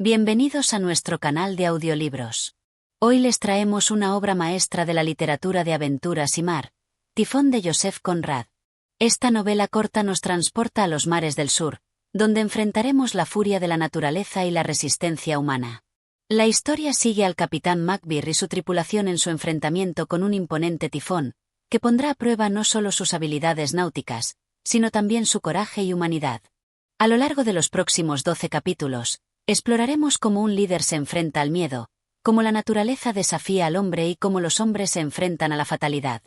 Bienvenidos a nuestro canal de audiolibros. Hoy les traemos una obra maestra de la literatura de aventuras y mar, Tifón de Joseph Conrad. Esta novela corta nos transporta a los mares del sur, donde enfrentaremos la furia de la naturaleza y la resistencia humana. La historia sigue al capitán Macbeth y su tripulación en su enfrentamiento con un imponente tifón, que pondrá a prueba no solo sus habilidades náuticas, sino también su coraje y humanidad. A lo largo de los próximos 12 capítulos, exploraremos cómo un líder se enfrenta al miedo, cómo la naturaleza desafía al hombre y cómo los hombres se enfrentan a la fatalidad.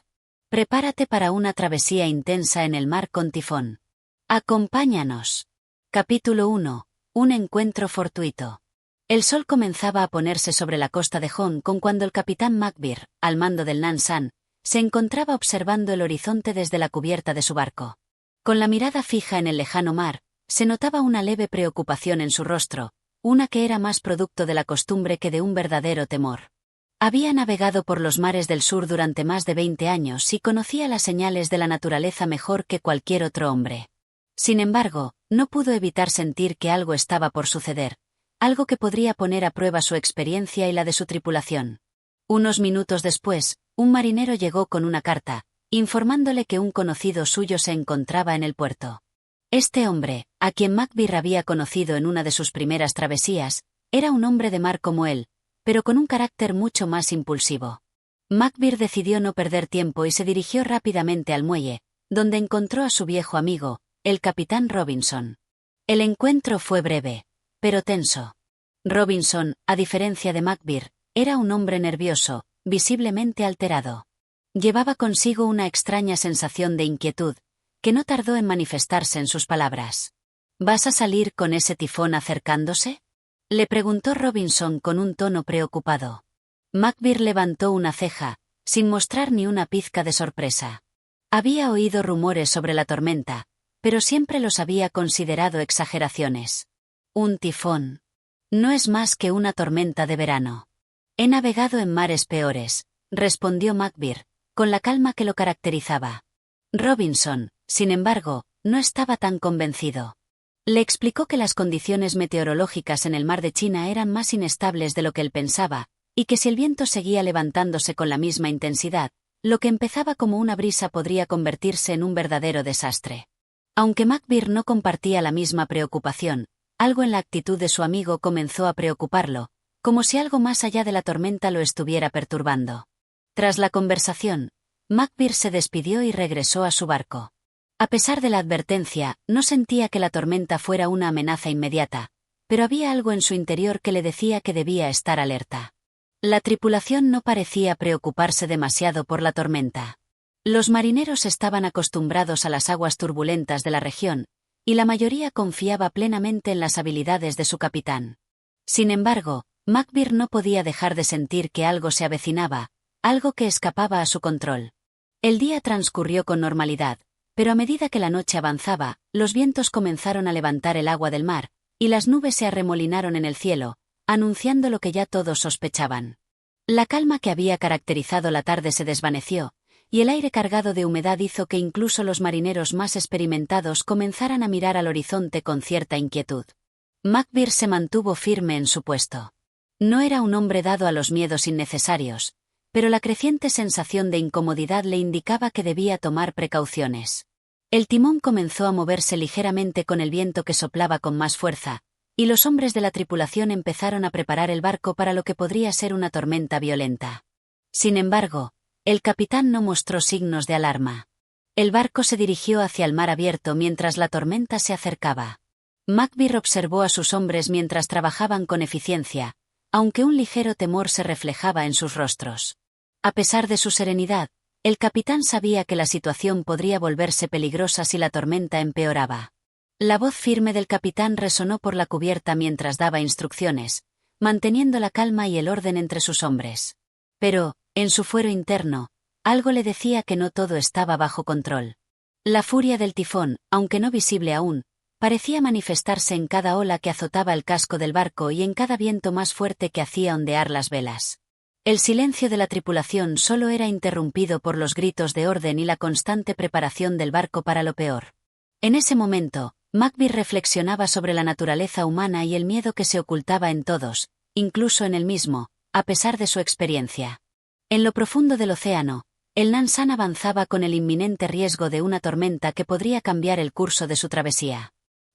Prepárate para una travesía intensa en el mar con tifón. Acompáñanos. Capítulo 1. Un encuentro fortuito. El sol comenzaba a ponerse sobre la costa de Hong Kong cuando el capitán Macbeth, al mando del Nan-Shan, se encontraba observando el horizonte desde la cubierta de su barco. Con la mirada fija en el lejano mar, se notaba una leve preocupación en su rostro, una que era más producto de la costumbre que de un verdadero temor. Había navegado por los mares del sur durante más de 20 años y conocía las señales de la naturaleza mejor que cualquier otro hombre. Sin embargo, no pudo evitar sentir que algo estaba por suceder, algo que podría poner a prueba su experiencia y la de su tripulación. Unos minutos después, un marinero llegó con una carta, informándole que un conocido suyo se encontraba en el puerto. Este hombre, a quien Macbeth había conocido en una de sus primeras travesías, era un hombre de mar como él, pero con un carácter mucho más impulsivo. Macbeth decidió no perder tiempo y se dirigió rápidamente al muelle, donde encontró a su viejo amigo, el capitán Robinson. El encuentro fue breve, pero tenso. Robinson, a diferencia de Macbeth, era un hombre nervioso, visiblemente alterado. Llevaba consigo una extraña sensación de inquietud, que no tardó en manifestarse en sus palabras. ¿Vas a salir con ese tifón acercándose?, le preguntó Robinson con un tono preocupado. Macbeth levantó una ceja, sin mostrar ni una pizca de sorpresa. Había oído rumores sobre la tormenta, pero siempre los había considerado exageraciones. Un tifón. No es más que una tormenta de verano. He navegado en mares peores, respondió Macbeth, con la calma que lo caracterizaba. Robinson, sin embargo, no estaba tan convencido. Le explicó que las condiciones meteorológicas en el mar de China eran más inestables de lo que él pensaba, y que si el viento seguía levantándose con la misma intensidad, lo que empezaba como una brisa podría convertirse en un verdadero desastre. Aunque Macbeth no compartía la misma preocupación, algo en la actitud de su amigo comenzó a preocuparlo, como si algo más allá de la tormenta lo estuviera perturbando. Tras la conversación, Macbeth se despidió y regresó a su barco. A pesar de la advertencia, no sentía que la tormenta fuera una amenaza inmediata, pero había algo en su interior que le decía que debía estar alerta. La tripulación no parecía preocuparse demasiado por la tormenta. Los marineros estaban acostumbrados a las aguas turbulentas de la región, y la mayoría confiaba plenamente en las habilidades de su capitán. Sin embargo, Macbeth no podía dejar de sentir que algo se avecinaba, algo que escapaba a su control. El día transcurrió con normalidad, pero a medida que la noche avanzaba, los vientos comenzaron a levantar el agua del mar, y las nubes se arremolinaron en el cielo, anunciando lo que ya todos sospechaban. La calma que había caracterizado la tarde se desvaneció, y el aire cargado de humedad hizo que incluso los marineros más experimentados comenzaran a mirar al horizonte con cierta inquietud. Macbeth se mantuvo firme en su puesto. No era un hombre dado a los miedos innecesarios, pero la creciente sensación de incomodidad le indicaba que debía tomar precauciones. El timón comenzó a moverse ligeramente con el viento que soplaba con más fuerza, y los hombres de la tripulación empezaron a preparar el barco para lo que podría ser una tormenta violenta. Sin embargo, el capitán no mostró signos de alarma. El barco se dirigió hacia el mar abierto mientras la tormenta se acercaba. Macbeth observó a sus hombres mientras trabajaban con eficiencia, aunque un ligero temor se reflejaba en sus rostros. A pesar de su serenidad, el capitán sabía que la situación podría volverse peligrosa si la tormenta empeoraba. La voz firme del capitán resonó por la cubierta mientras daba instrucciones, manteniendo la calma y el orden entre sus hombres. Pero, en su fuero interno, algo le decía que no todo estaba bajo control. La furia del tifón, aunque no visible aún, parecía manifestarse en cada ola que azotaba el casco del barco y en cada viento más fuerte que hacía ondear las velas. El silencio de la tripulación solo era interrumpido por los gritos de orden y la constante preparación del barco para lo peor. En ese momento, Macbeth reflexionaba sobre la naturaleza humana y el miedo que se ocultaba en todos, incluso en él mismo, a pesar de su experiencia. En lo profundo del océano, el Nansan avanzaba con el inminente riesgo de una tormenta que podría cambiar el curso de su travesía.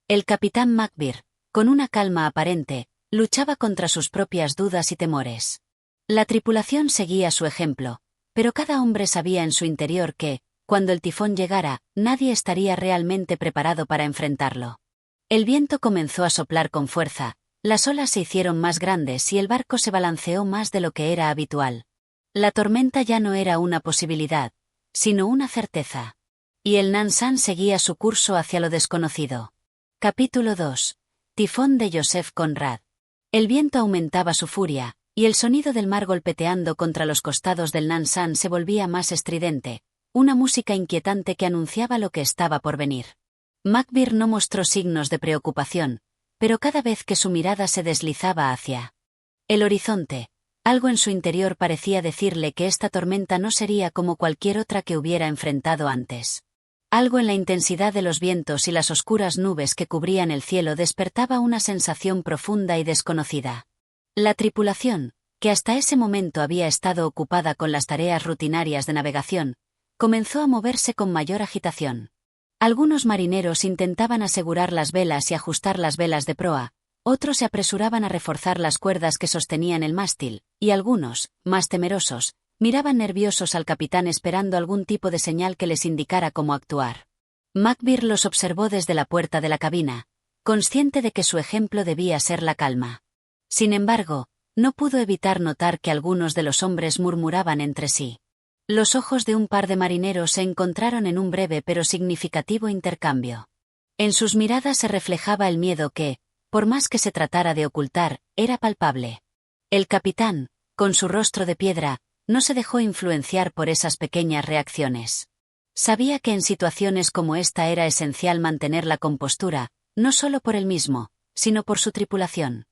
El capitán Macbeth, con una calma aparente, luchaba contra sus propias dudas y temores. La tripulación seguía su ejemplo, pero cada hombre sabía en su interior que, cuando el tifón llegara, nadie estaría realmente preparado para enfrentarlo. El viento comenzó a soplar con fuerza, las olas se hicieron más grandes y el barco se balanceó más de lo que era habitual. La tormenta ya no era una posibilidad, sino una certeza. Y el Nansan seguía su curso hacia lo desconocido. Capítulo 2. Tifón de Joseph Conrad. El viento aumentaba su furia, y el sonido del mar golpeteando contra los costados del Nansan se volvía más estridente, una música inquietante que anunciaba lo que estaba por venir. Macbeth no mostró signos de preocupación, pero cada vez que su mirada se deslizaba hacia el horizonte, algo en su interior parecía decirle que esta tormenta no sería como cualquier otra que hubiera enfrentado antes. Algo en la intensidad de los vientos y las oscuras nubes que cubrían el cielo despertaba una sensación profunda y desconocida. La tripulación, que hasta ese momento había estado ocupada con las tareas rutinarias de navegación, comenzó a moverse con mayor agitación. Algunos marineros intentaban asegurar las velas y ajustar las velas de proa, otros se apresuraban a reforzar las cuerdas que sostenían el mástil, y algunos, más temerosos, miraban nerviosos al capitán esperando algún tipo de señal que les indicara cómo actuar. Macbeth los observó desde la puerta de la cabina, consciente de que su ejemplo debía ser la calma. Sin embargo, no pudo evitar notar que algunos de los hombres murmuraban entre sí. Los ojos de un par de marineros se encontraron en un breve pero significativo intercambio. En sus miradas se reflejaba el miedo que, por más que se tratara de ocultar, era palpable. El capitán, con su rostro de piedra, no se dejó influenciar por esas pequeñas reacciones. Sabía que en situaciones como esta era esencial mantener la compostura, no solo por él mismo, sino por su tripulación.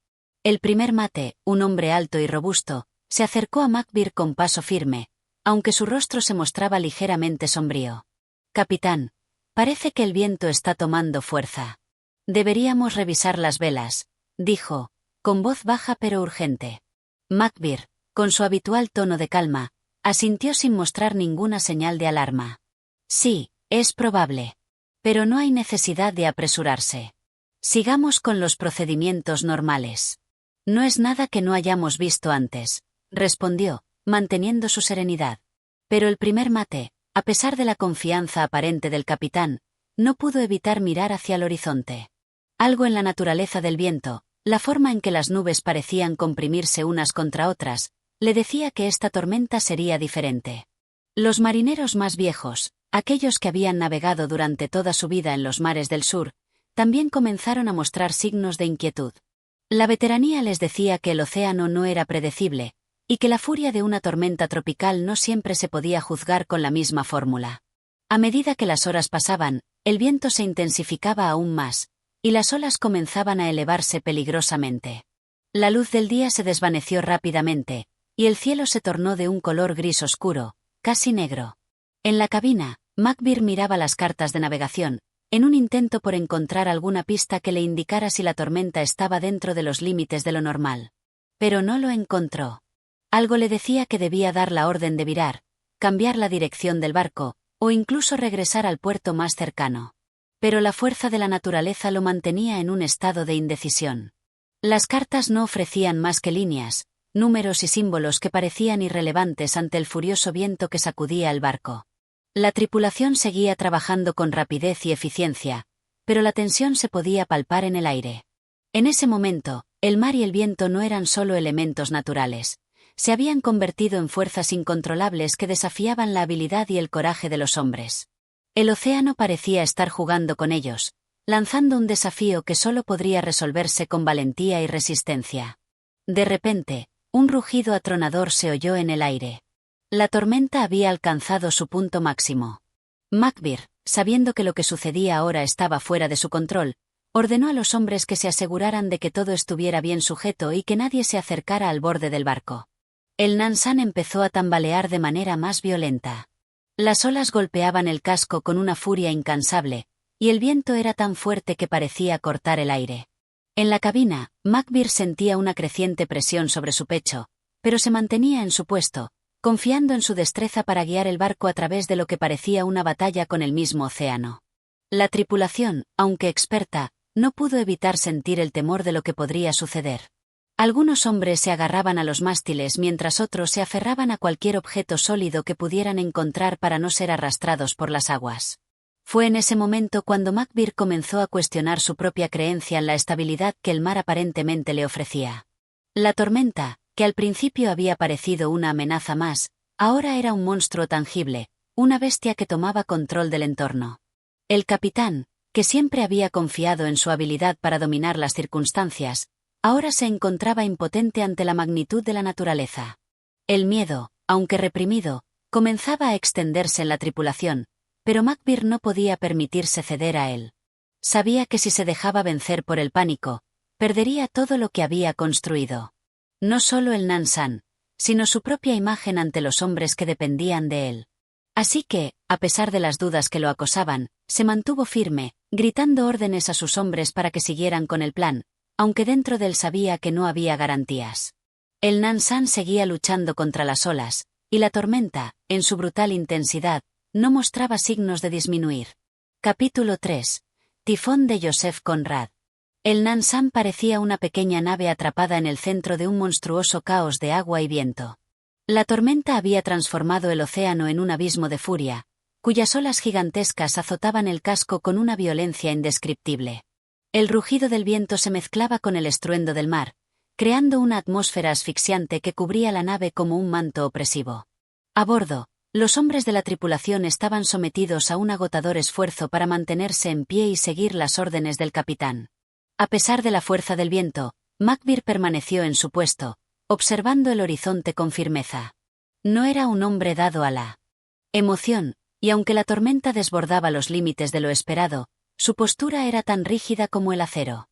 El primer mate, un hombre alto y robusto, se acercó a Macbeth con paso firme, aunque su rostro se mostraba ligeramente sombrío. «Capitán, parece que el viento está tomando fuerza. Deberíamos revisar las velas», dijo, con voz baja pero urgente. Macbeth, con su habitual tono de calma, asintió sin mostrar ninguna señal de alarma. «Sí, es probable. Pero no hay necesidad de apresurarse. Sigamos con los procedimientos normales. No es nada que no hayamos visto antes», respondió, manteniendo su serenidad. Pero el primer mate, a pesar de la confianza aparente del capitán, no pudo evitar mirar hacia el horizonte. Algo en la naturaleza del viento, la forma en que las nubes parecían comprimirse unas contra otras, le decía que esta tormenta sería diferente. Los marineros más viejos, aquellos que habían navegado durante toda su vida en los mares del sur, también comenzaron a mostrar signos de inquietud. La veteranía les decía que el océano no era predecible, y que la furia de una tormenta tropical no siempre se podía juzgar con la misma fórmula. A medida que las horas pasaban, el viento se intensificaba aún más, y las olas comenzaban a elevarse peligrosamente. La luz del día se desvaneció rápidamente, y el cielo se tornó de un color gris oscuro, casi negro. En la cabina, Macbeth miraba las cartas de navegación, en un intento por encontrar alguna pista que le indicara si la tormenta estaba dentro de los límites de lo normal. Pero no lo encontró. Algo le decía que debía dar la orden de virar, cambiar la dirección del barco, o incluso regresar al puerto más cercano. Pero la fuerza de la naturaleza lo mantenía en un estado de indecisión. Las cartas no ofrecían más que líneas, números y símbolos que parecían irrelevantes ante el furioso viento que sacudía el barco. La tripulación seguía trabajando con rapidez y eficiencia, pero la tensión se podía palpar en el aire. En ese momento, el mar y el viento no eran solo elementos naturales. Se habían convertido en fuerzas incontrolables que desafiaban la habilidad y el coraje de los hombres. El océano parecía estar jugando con ellos, lanzando un desafío que solo podría resolverse con valentía y resistencia. De repente, un rugido atronador se oyó en el aire. La tormenta había alcanzado su punto máximo. Macbeth, sabiendo que lo que sucedía ahora estaba fuera de su control, ordenó a los hombres que se aseguraran de que todo estuviera bien sujeto y que nadie se acercara al borde del barco. El Nansan empezó a tambalear de manera más violenta. Las olas golpeaban el casco con una furia incansable, y el viento era tan fuerte que parecía cortar el aire. En la cabina, Macbeth sentía una creciente presión sobre su pecho, pero se mantenía en su puesto, confiando en su destreza para guiar el barco a través de lo que parecía una batalla con el mismo océano. La tripulación, aunque experta, no pudo evitar sentir el temor de lo que podría suceder. Algunos hombres se agarraban a los mástiles mientras otros se aferraban a cualquier objeto sólido que pudieran encontrar para no ser arrastrados por las aguas. Fue en ese momento cuando Macbeth comenzó a cuestionar su propia creencia en la estabilidad que el mar aparentemente le ofrecía. La tormenta, que al principio había parecido una amenaza más, ahora era un monstruo tangible, una bestia que tomaba control del entorno. El capitán, que siempre había confiado en su habilidad para dominar las circunstancias, ahora se encontraba impotente ante la magnitud de la naturaleza. El miedo, aunque reprimido, comenzaba a extenderse en la tripulación, pero Macbeth no podía permitirse ceder a él. Sabía que si se dejaba vencer por el pánico, perdería todo lo que había construido. No solo el Nan-San, sino su propia imagen ante los hombres que dependían de él. Así que, a pesar de las dudas que lo acosaban, se mantuvo firme, gritando órdenes a sus hombres para que siguieran con el plan, aunque dentro de él sabía que no había garantías. El Nan-San seguía luchando contra las olas, y la tormenta, en su brutal intensidad, no mostraba signos de disminuir. Capítulo 3. Tifón de Joseph Conrad. El Nan-San parecía una pequeña nave atrapada en el centro de un monstruoso caos de agua y viento. La tormenta había transformado el océano en un abismo de furia, cuyas olas gigantescas azotaban el casco con una violencia indescriptible. El rugido del viento se mezclaba con el estruendo del mar, creando una atmósfera asfixiante que cubría la nave como un manto opresivo. A bordo, los hombres de la tripulación estaban sometidos a un agotador esfuerzo para mantenerse en pie y seguir las órdenes del capitán. A pesar de la fuerza del viento, Macbeth permaneció en su puesto, observando el horizonte con firmeza. No era un hombre dado a la emoción, y aunque la tormenta desbordaba los límites de lo esperado, su postura era tan rígida como el acero.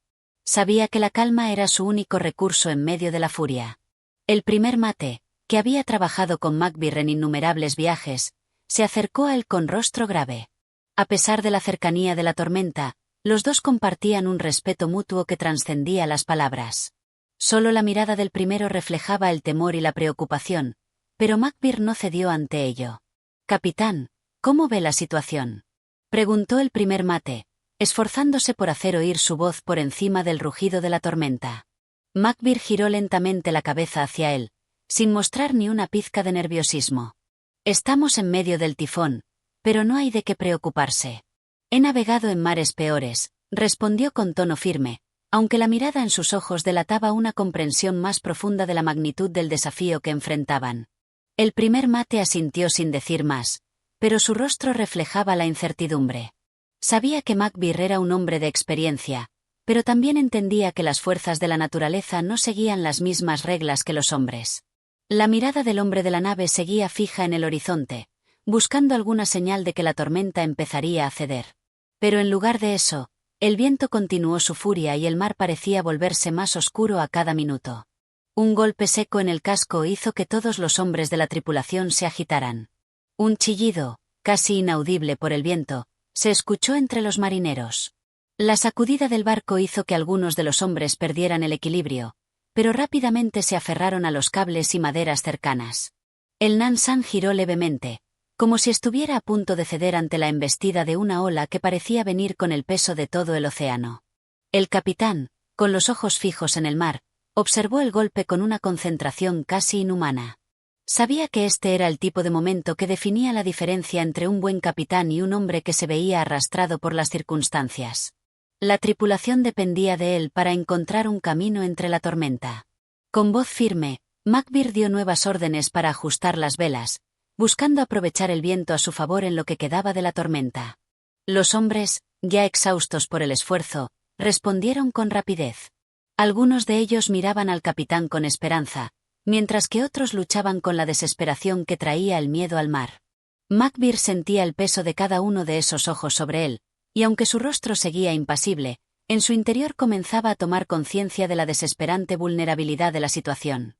Sabía que la calma era su único recurso en medio de la furia. El primer mate, que había trabajado con Macbeth en innumerables viajes, se acercó a él con rostro grave. A pesar de la cercanía de la tormenta, los dos compartían un respeto mutuo que trascendía las palabras. Solo la mirada del primero reflejaba el temor y la preocupación, pero Macbeth no cedió ante ello. «Capitán, ¿cómo ve la situación?», preguntó el primer mate, esforzándose por hacer oír su voz por encima del rugido de la tormenta. Macbeth giró lentamente la cabeza hacia él, sin mostrar ni una pizca de nerviosismo. «Estamos en medio del tifón, pero no hay de qué preocuparse. He navegado en mares peores», respondió con tono firme, aunque la mirada en sus ojos delataba una comprensión más profunda de la magnitud del desafío que enfrentaban. El primer mate asintió sin decir más, pero su rostro reflejaba la incertidumbre. Sabía que Macbeth era un hombre de experiencia, pero también entendía que las fuerzas de la naturaleza no seguían las mismas reglas que los hombres. La mirada del hombre de la nave seguía fija en el horizonte, buscando alguna señal de que la tormenta empezaría a ceder. Pero en lugar de eso, el viento continuó su furia y el mar parecía volverse más oscuro a cada minuto. Un golpe seco en el casco hizo que todos los hombres de la tripulación se agitaran. Un chillido, casi inaudible por el viento, se escuchó entre los marineros. La sacudida del barco hizo que algunos de los hombres perdieran el equilibrio, pero rápidamente se aferraron a los cables y maderas cercanas. El Nan-San giró levemente, como si estuviera a punto de ceder ante la embestida de una ola que parecía venir con el peso de todo el océano. El capitán, con los ojos fijos en el mar, observó el golpe con una concentración casi inhumana. Sabía que este era el tipo de momento que definía la diferencia entre un buen capitán y un hombre que se veía arrastrado por las circunstancias. La tripulación dependía de él para encontrar un camino entre la tormenta. Con voz firme, Macbeth dio nuevas órdenes para ajustar las velas, buscando aprovechar el viento a su favor en lo que quedaba de la tormenta. Los hombres, ya exhaustos por el esfuerzo, respondieron con rapidez. Algunos de ellos miraban al capitán con esperanza, mientras que otros luchaban con la desesperación que traía el miedo al mar. Macbeth sentía el peso de cada uno de esos ojos sobre él, y aunque su rostro seguía impasible, en su interior comenzaba a tomar conciencia de la desesperante vulnerabilidad de la situación.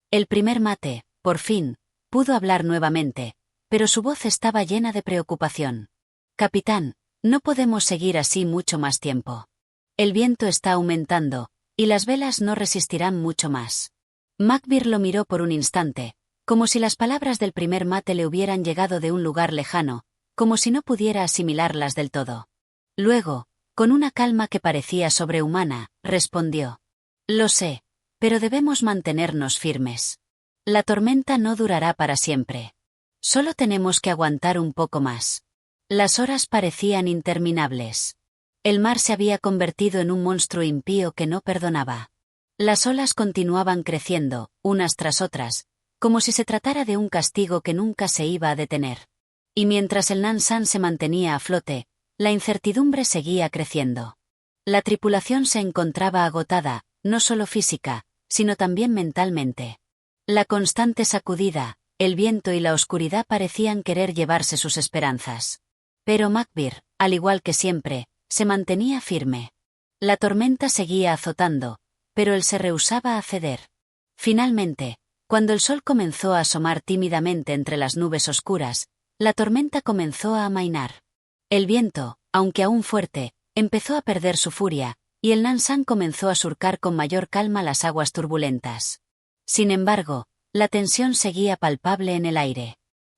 El primer mate, por fin, pudo hablar nuevamente, pero su voz estaba llena de preocupación. «Capitán, No podemos seguir así mucho más tiempo. El viento está aumentando, y las velas no resistirán mucho más. Macbeth lo miró por un instante, como si las palabras del primer mate le hubieran llegado de un lugar lejano, como si no pudiera asimilarlas del todo. Luego, con una calma que parecía sobrehumana, respondió: «Lo sé, pero debemos mantenernos firmes. La tormenta no durará para siempre. Solo tenemos que aguantar un poco más». Las horas parecían interminables. El mar se había convertido en un monstruo impío que no perdonaba. Las olas continuaban creciendo, unas tras otras, como si se tratara de un castigo que nunca se iba a detener. Y mientras el Nan-San se mantenía a flote, la incertidumbre seguía creciendo. La tripulación se encontraba agotada, no solo física, sino también mentalmente. La constante sacudida, el viento y la oscuridad parecían querer llevarse sus esperanzas. Pero Macbeth, al igual que siempre, se mantenía firme. La tormenta seguía azotando, pero él se rehusaba a ceder. Finalmente, cuando el sol comenzó a asomar tímidamente entre las nubes oscuras, la tormenta comenzó a amainar. El viento, aunque aún fuerte, empezó a perder su furia, y el Nan-San comenzó a surcar con mayor calma las aguas turbulentas. Sin embargo, la tensión seguía palpable en el aire.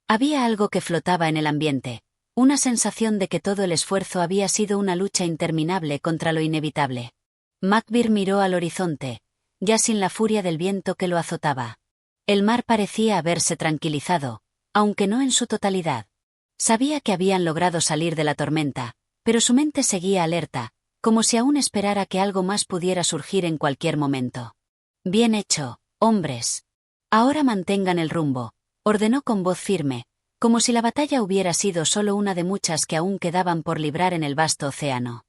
Había algo que flotaba en el ambiente, una sensación de que todo el esfuerzo había sido una lucha interminable contra lo inevitable. Macbeth miró al horizonte, ya sin la furia del viento que lo azotaba. El mar parecía haberse tranquilizado, aunque no en su totalidad. Sabía que habían logrado salir de la tormenta, pero su mente seguía alerta, como si aún esperara que algo más pudiera surgir en cualquier momento. «Bien hecho, hombres. Ahora mantengan el rumbo», ordenó con voz firme, como si la batalla hubiera sido solo una de muchas que aún quedaban por librar en el vasto océano.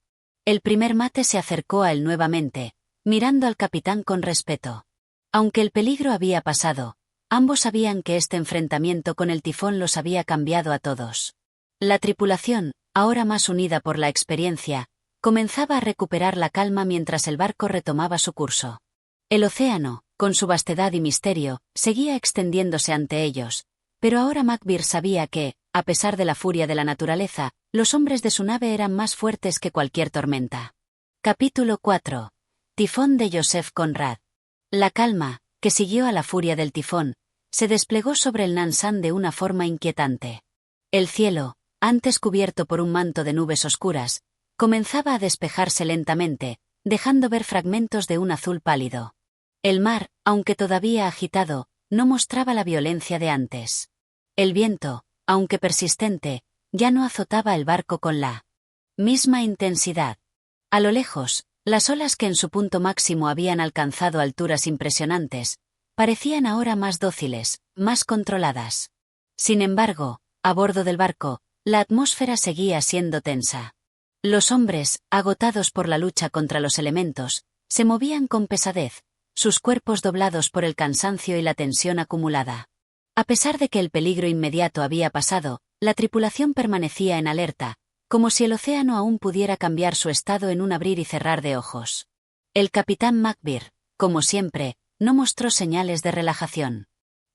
El primer mate se acercó a él nuevamente, mirando al capitán con respeto. Aunque el peligro había pasado, ambos sabían que este enfrentamiento con el tifón los había cambiado a todos. La tripulación, ahora más unida por la experiencia, comenzaba a recuperar la calma mientras el barco retomaba su curso. El océano, con su vastedad y misterio, seguía extendiéndose ante ellos, pero ahora Macbeth sabía que, a pesar de la furia de la naturaleza, los hombres de su nave eran más fuertes que cualquier tormenta. Capítulo 4. Tifón de Joseph Conrad. La calma, que siguió a la furia del tifón, se desplegó sobre el Nan-San de una forma inquietante. El cielo, antes cubierto por un manto de nubes oscuras, comenzaba a despejarse lentamente, dejando ver fragmentos de un azul pálido. El mar, aunque todavía agitado, no mostraba la violencia de antes. El viento, aunque persistente, ya no azotaba el barco con la misma intensidad. A lo lejos, las olas que en su punto máximo habían alcanzado alturas impresionantes, parecían ahora más dóciles, más controladas. Sin embargo, a bordo del barco, la atmósfera seguía siendo tensa. Los hombres, agotados por la lucha contra los elementos, se movían con pesadez, sus cuerpos doblados por el cansancio y la tensión acumulada. A pesar de que el peligro inmediato había pasado, la tripulación permanecía en alerta, como si el océano aún pudiera cambiar su estado en un abrir y cerrar de ojos. El capitán Macbeth, como siempre, no mostró señales de relajación.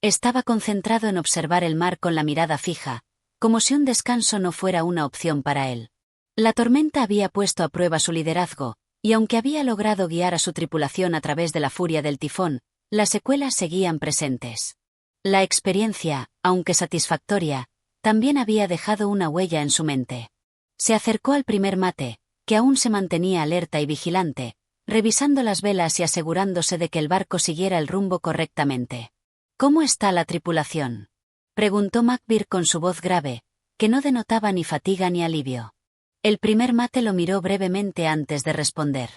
Estaba concentrado en observar el mar con la mirada fija, como si un descanso no fuera una opción para él. La tormenta había puesto a prueba su liderazgo, y aunque había logrado guiar a su tripulación a través de la furia del tifón, las secuelas seguían presentes. La experiencia, aunque satisfactoria, también había dejado una huella en su mente. Se acercó al primer mate, que aún se mantenía alerta y vigilante, revisando las velas y asegurándose de que el barco siguiera el rumbo correctamente. «¿Cómo está la tripulación?», preguntó Macbeth con su voz grave, que no denotaba ni fatiga ni alivio. El primer mate lo miró brevemente antes de responder.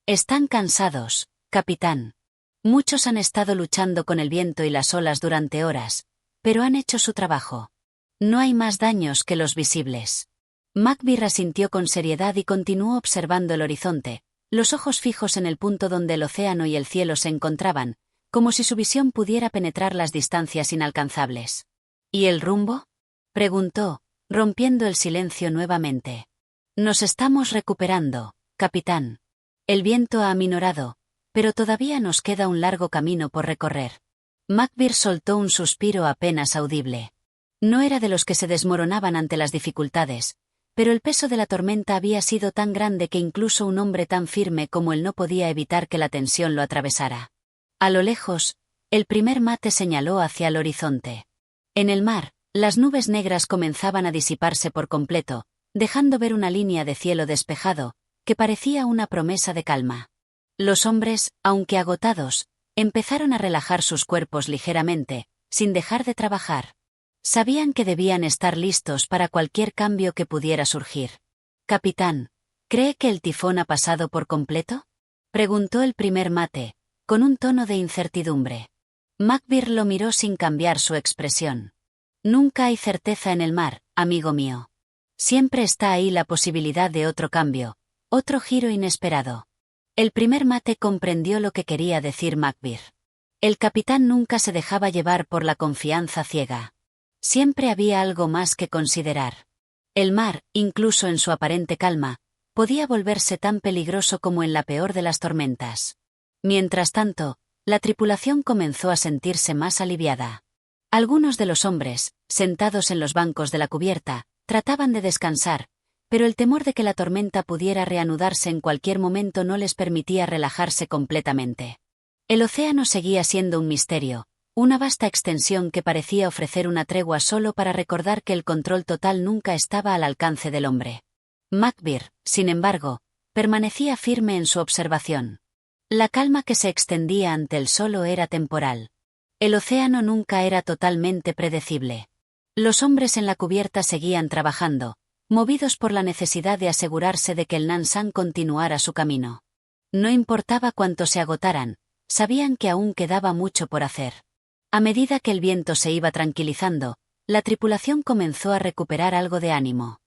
«Están cansados, capitán. Muchos han estado luchando con el viento y las olas durante horas, pero han hecho su trabajo. No hay más daños que los visibles». Macbeth asintió con seriedad y continuó observando el horizonte, los ojos fijos en el punto donde el océano y el cielo se encontraban, como si su visión pudiera penetrar las distancias inalcanzables. «¿Y el rumbo?», preguntó, rompiendo el silencio nuevamente. «Nos estamos recuperando, capitán. El viento ha aminorado, pero todavía nos queda un largo camino por recorrer». Macbeth soltó un suspiro apenas audible. No era de los que se desmoronaban ante las dificultades, pero el peso de la tormenta había sido tan grande que incluso un hombre tan firme como él no podía evitar que la tensión lo atravesara. A lo lejos, el primer mate señaló hacia el horizonte. En el mar, las nubes negras comenzaban a disiparse por completo, dejando ver una línea de cielo despejado, que parecía una promesa de calma. Los hombres, aunque agotados, empezaron a relajar sus cuerpos ligeramente, sin dejar de trabajar. Sabían que debían estar listos para cualquier cambio que pudiera surgir. «Capitán, ¿cree que el tifón ha pasado por completo?», preguntó el primer mate, con un tono de incertidumbre. Macbeth lo miró sin cambiar su expresión. «Nunca hay certeza en el mar, amigo mío. Siempre está ahí la posibilidad de otro cambio, otro giro inesperado». El primer mate comprendió lo que quería decir Macbeth. El capitán nunca se dejaba llevar por la confianza ciega. Siempre había algo más que considerar. El mar, incluso en su aparente calma, podía volverse tan peligroso como en la peor de las tormentas. Mientras tanto, la tripulación comenzó a sentirse más aliviada. Algunos de los hombres, sentados en los bancos de la cubierta, trataban de descansar, pero el temor de que la tormenta pudiera reanudarse en cualquier momento no les permitía relajarse completamente. El océano seguía siendo un misterio, una vasta extensión que parecía ofrecer una tregua solo para recordar que el control total nunca estaba al alcance del hombre. Macbeth, sin embargo, permanecía firme en su observación. La calma que se extendía ante él solo era temporal. El océano nunca era totalmente predecible. Los hombres en la cubierta seguían trabajando, movidos por la necesidad de asegurarse de que el Nansan continuara su camino. No importaba cuánto se agotaran, sabían que aún quedaba mucho por hacer. A medida que el viento se iba tranquilizando, la tripulación comenzó a recuperar algo de ánimo.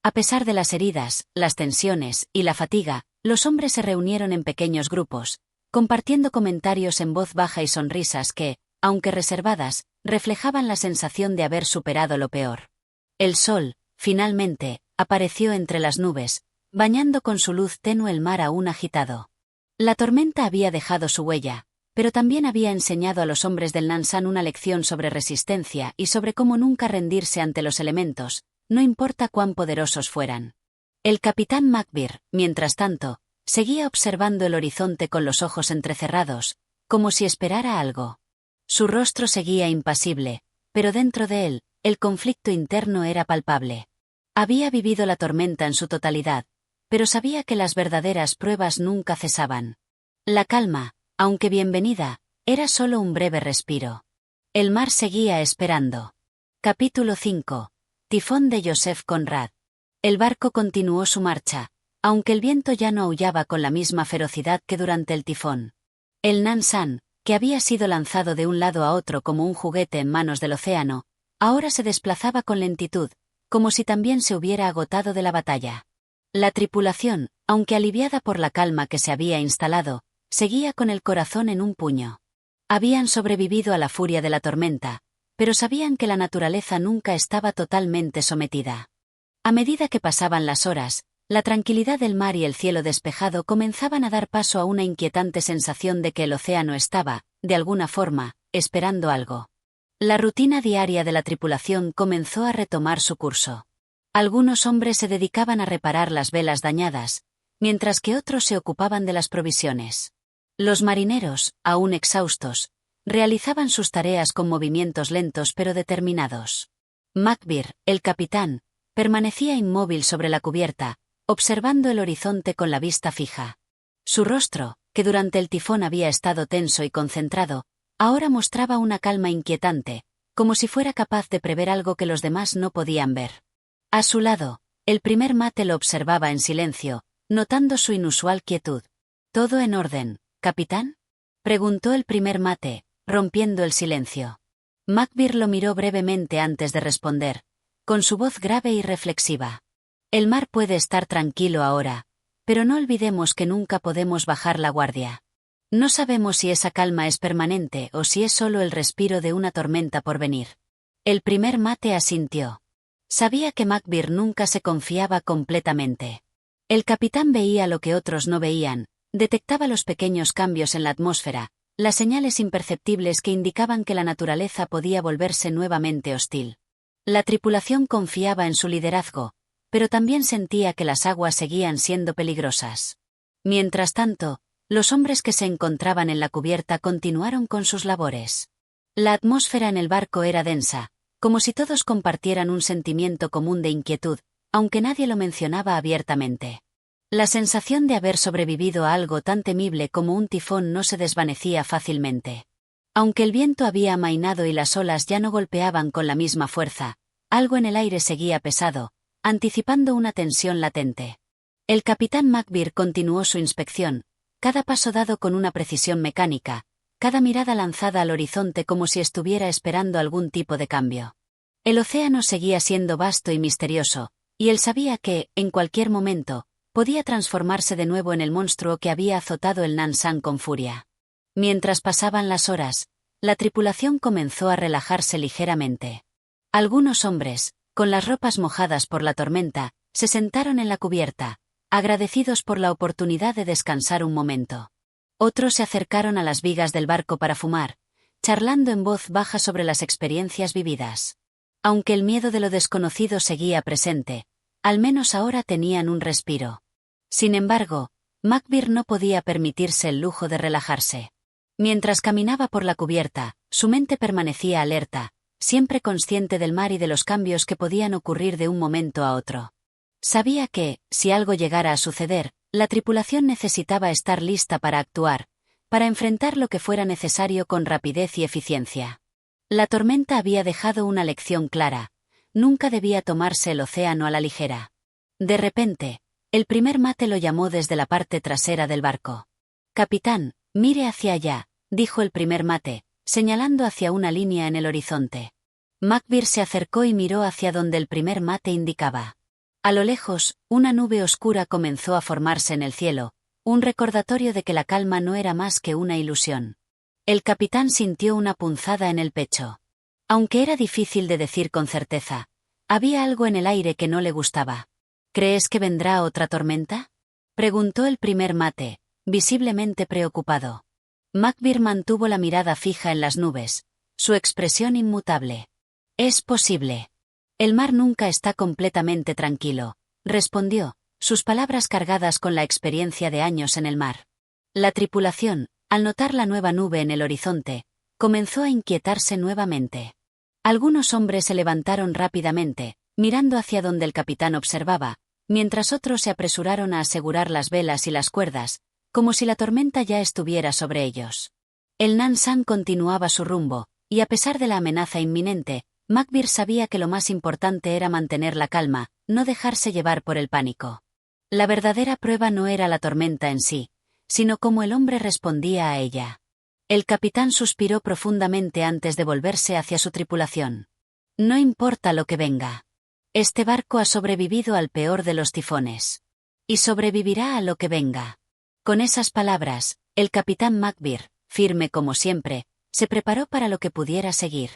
A pesar de las heridas, las tensiones y la fatiga, los hombres se reunieron en pequeños grupos, compartiendo comentarios en voz baja y sonrisas que, aunque reservadas, reflejaban la sensación de haber superado lo peor. El sol, finalmente, apareció entre las nubes, bañando con su luz tenue el mar aún agitado. La tormenta había dejado su huella, pero también había enseñado a los hombres del Nansan una lección sobre resistencia y sobre cómo nunca rendirse ante los elementos, no importa cuán poderosos fueran. El capitán Macbeth, mientras tanto, seguía observando el horizonte con los ojos entrecerrados, como si esperara algo. Su rostro seguía impasible, pero dentro de él, el conflicto interno era palpable. Había vivido la tormenta en su totalidad, pero sabía que las verdaderas pruebas nunca cesaban. La calma, aunque bienvenida, era solo un breve respiro. El mar seguía esperando. Capítulo 5. Tifón de Joseph Conrad. El barco continuó su marcha, aunque el viento ya no aullaba con la misma ferocidad que durante el tifón. El Nansan, que había sido lanzado de un lado a otro como un juguete en manos del océano, ahora se desplazaba con lentitud, como si también se hubiera agotado de la batalla. La tripulación, aunque aliviada por la calma que se había instalado, seguía con el corazón en un puño. Habían sobrevivido a la furia de la tormenta, pero sabían que la naturaleza nunca estaba totalmente sometida. A medida que pasaban las horas, la tranquilidad del mar y el cielo despejado comenzaban a dar paso a una inquietante sensación de que el océano estaba, de alguna forma, esperando algo. La rutina diaria de la tripulación comenzó a retomar su curso. Algunos hombres se dedicaban a reparar las velas dañadas, mientras que otros se ocupaban de las provisiones. Los marineros, aún exhaustos, realizaban sus tareas con movimientos lentos pero determinados. Macbeth, el capitán, permanecía inmóvil sobre la cubierta, observando el horizonte con la vista fija. Su rostro, que durante el tifón había estado tenso y concentrado, ahora mostraba una calma inquietante, como si fuera capaz de prever algo que los demás no podían ver. A su lado, el primer mate lo observaba en silencio, notando su inusual quietud. «¿Todo en orden, capitán?», preguntó el primer mate, rompiendo el silencio. Macbeth lo miró brevemente antes de responder, con su voz grave y reflexiva. «El mar puede estar tranquilo ahora, pero no olvidemos que nunca podemos bajar la guardia. No sabemos si esa calma es permanente o si es solo el respiro de una tormenta por venir». El primer mate asintió. Sabía que Macbeth nunca se confiaba completamente. El capitán veía lo que otros no veían, detectaba los pequeños cambios en la atmósfera, las señales imperceptibles que indicaban que la naturaleza podía volverse nuevamente hostil. La tripulación confiaba en su liderazgo, pero también sentía que las aguas seguían siendo peligrosas. Mientras tanto, los hombres que se encontraban en la cubierta continuaron con sus labores. La atmósfera en el barco era densa, como si todos compartieran un sentimiento común de inquietud, aunque nadie lo mencionaba abiertamente. La sensación de haber sobrevivido a algo tan temible como un tifón no se desvanecía fácilmente. Aunque el viento había amainado y las olas ya no golpeaban con la misma fuerza, algo en el aire seguía pesado, anticipando una tensión latente. El capitán McBear continuó su inspección, cada paso dado con una precisión mecánica, cada mirada lanzada al horizonte como si estuviera esperando algún tipo de cambio. El océano seguía siendo vasto y misterioso, y él sabía que, en cualquier momento, podía transformarse de nuevo en el monstruo que había azotado el Nan-Shan con furia. Mientras pasaban las horas, la tripulación comenzó a relajarse ligeramente. Algunos hombres, con las ropas mojadas por la tormenta, se sentaron en la cubierta, agradecidos por la oportunidad de descansar un momento. Otros se acercaron a las vigas del barco para fumar, charlando en voz baja sobre las experiencias vividas. Aunque el miedo de lo desconocido seguía presente, al menos ahora tenían un respiro. Sin embargo, McBear no podía permitirse el lujo de relajarse. Mientras caminaba por la cubierta, su mente permanecía alerta, siempre consciente del mar y de los cambios que podían ocurrir de un momento a otro. Sabía que, si algo llegara a suceder, la tripulación necesitaba estar lista para actuar, para enfrentar lo que fuera necesario con rapidez y eficiencia. La tormenta había dejado una lección clara: nunca debía tomarse el océano a la ligera. De repente, el primer mate lo llamó desde la parte trasera del barco. «Capitán, mire hacia allá», dijo el primer mate, señalando hacia una línea en el horizonte. McBear se acercó y miró hacia donde el primer mate indicaba. A lo lejos, una nube oscura comenzó a formarse en el cielo, un recordatorio de que la calma no era más que una ilusión. El capitán sintió una punzada en el pecho. Aunque era difícil de decir con certeza, había algo en el aire que no le gustaba. «¿Crees que vendrá otra tormenta?», preguntó el primer mate, visiblemente preocupado. McBear mantuvo la mirada fija en las nubes, su expresión inmutable. «Es posible. El mar nunca está completamente tranquilo», respondió, sus palabras cargadas con la experiencia de años en el mar. La tripulación, al notar la nueva nube en el horizonte, comenzó a inquietarse nuevamente. Algunos hombres se levantaron rápidamente, mirando hacia donde el capitán observaba, mientras otros se apresuraron a asegurar las velas y las cuerdas, como si la tormenta ya estuviera sobre ellos. El Nan-Shan continuaba su rumbo, y a pesar de la amenaza inminente, McBear sabía que lo más importante era mantener la calma, no dejarse llevar por el pánico. La verdadera prueba no era la tormenta en sí, sino cómo el hombre respondía a ella. El capitán suspiró profundamente antes de volverse hacia su tripulación. «No importa lo que venga. Este barco ha sobrevivido al peor de los tifones. Y sobrevivirá a lo que venga». Con esas palabras, el capitán McBear, firme como siempre, se preparó para lo que pudiera seguir.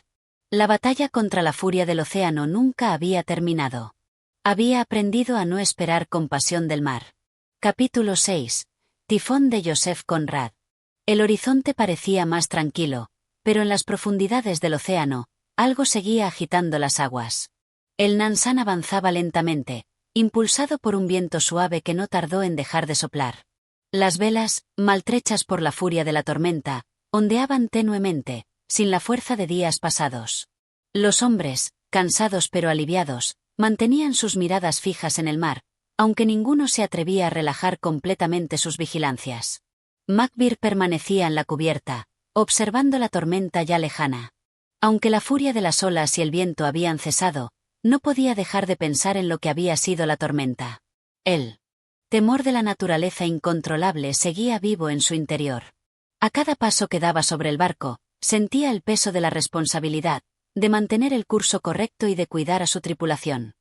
La batalla contra la furia del océano nunca había terminado. Había aprendido a no esperar compasión del mar. Capítulo 6. Tifón de Joseph Conrad. El horizonte parecía más tranquilo, pero en las profundidades del océano, algo seguía agitando las aguas. El Nan-Shan avanzaba lentamente, impulsado por un viento suave que no tardó en dejar de soplar. Las velas, maltrechas por la furia de la tormenta, ondeaban tenuemente, sin la fuerza de días pasados. Los hombres, cansados pero aliviados, mantenían sus miradas fijas en el mar, aunque ninguno se atrevía a relajar completamente sus vigilancias. McBear permanecía en la cubierta, observando la tormenta ya lejana. Aunque la furia de las olas y el viento habían cesado, no podía dejar de pensar en lo que había sido la tormenta. El temor de la naturaleza incontrolable seguía vivo en su interior. A cada paso que daba sobre el barco, sentía el peso de la responsabilidad, de mantener el curso correcto y de cuidar a su tripulación.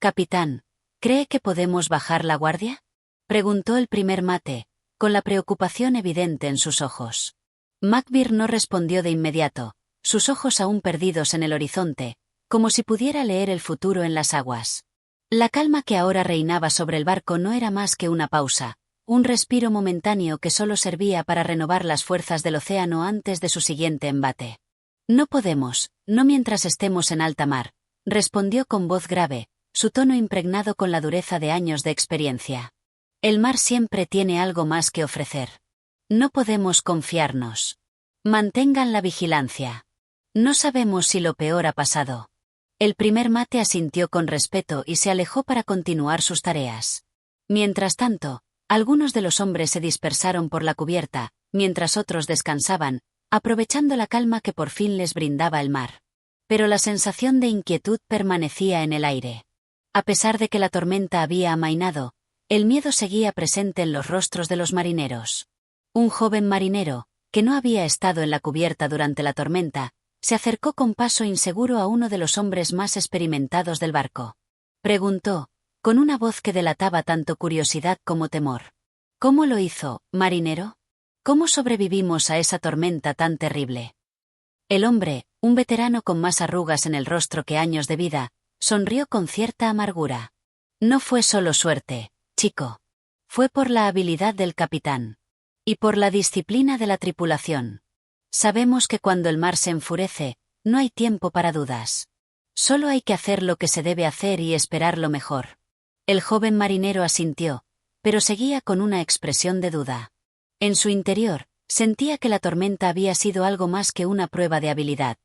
«Capitán, ¿cree que podemos bajar la guardia?», preguntó el primer mate, con la preocupación evidente en sus ojos. McBear no respondió de inmediato, sus ojos aún perdidos en el horizonte, como si pudiera leer el futuro en las aguas. La calma que ahora reinaba sobre el barco no era más que una pausa, un respiro momentáneo que solo servía para renovar las fuerzas del océano antes de su siguiente embate. «No podemos, no mientras estemos en alta mar», respondió con voz grave, su tono impregnado con la dureza de años de experiencia. El mar siempre tiene algo más que ofrecer. No podemos confiarnos. Mantengan la vigilancia. No sabemos si lo peor ha pasado. El primer mate asintió con respeto y se alejó para continuar sus tareas. Mientras tanto, algunos de los hombres se dispersaron por la cubierta, mientras otros descansaban, aprovechando la calma que por fin les brindaba el mar. Pero la sensación de inquietud permanecía en el aire. A pesar de que la tormenta había amainado, el miedo seguía presente en los rostros de los marineros. Un joven marinero, que no había estado en la cubierta durante la tormenta, se acercó con paso inseguro a uno de los hombres más experimentados del barco. Preguntó, con una voz que delataba tanto curiosidad como temor. ¿Cómo lo hizo, marinero? ¿Cómo sobrevivimos a esa tormenta tan terrible? El hombre, un veterano con más arrugas en el rostro que años de vida, sonrió con cierta amargura. No fue solo suerte, chico. Fue por la habilidad del capitán. Y por la disciplina de la tripulación. Sabemos que cuando el mar se enfurece, no hay tiempo para dudas. Solo hay que hacer lo que se debe hacer y esperar lo mejor. El joven marinero asintió, pero seguía con una expresión de duda. En su interior, sentía que la tormenta había sido algo más que una prueba de habilidad,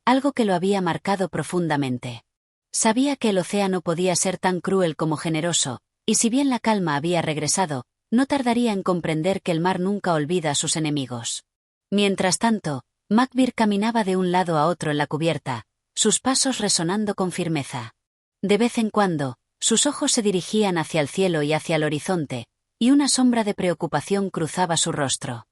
algo que lo había marcado profundamente. Sabía que el océano podía ser tan cruel como generoso, y si bien la calma había regresado, no tardaría en comprender que el mar nunca olvida a sus enemigos. Mientras tanto, Macbeth caminaba de un lado a otro en la cubierta, sus pasos resonando con firmeza. De vez en cuando, sus ojos se dirigían hacia el cielo y hacia el horizonte, y una sombra de preocupación cruzaba su rostro.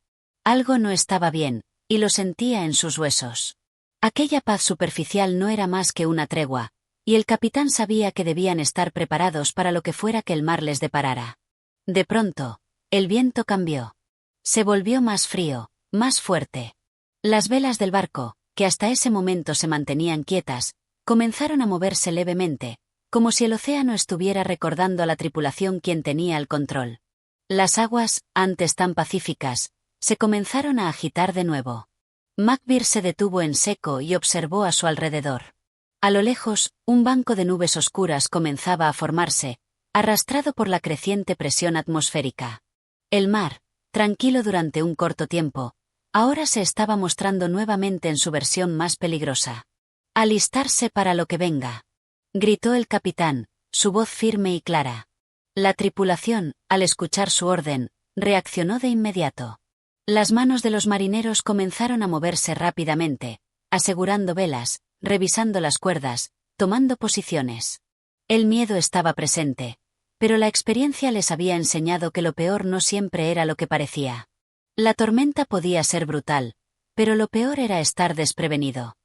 Algo no estaba bien, y lo sentía en sus huesos. Aquella paz superficial no era más que una tregua, y el capitán sabía que debían estar preparados para lo que fuera que el mar les deparara. De pronto, el viento cambió. Se volvió más frío, más fuerte. Las velas del barco, que hasta ese momento se mantenían quietas, comenzaron a moverse levemente, como si el océano estuviera recordando a la tripulación quién tenía el control. Las aguas, antes tan pacíficas, se comenzaron a agitar de nuevo. Macbeth se detuvo en seco y observó a su alrededor. A lo lejos, un banco de nubes oscuras comenzaba a formarse, arrastrado por la creciente presión atmosférica. El mar, tranquilo durante un corto tiempo, ahora se estaba mostrando nuevamente en su versión más peligrosa. «Alistarse para lo que venga», gritó el capitán, su voz firme y clara. La tripulación, al escuchar su orden, reaccionó de inmediato. Las manos de los marineros comenzaron a moverse rápidamente, asegurando velas, revisando las cuerdas, tomando posiciones. El miedo estaba presente, pero la experiencia les había enseñado que lo peor no siempre era lo que parecía. La tormenta podía ser brutal, pero lo peor era estar desprevenido.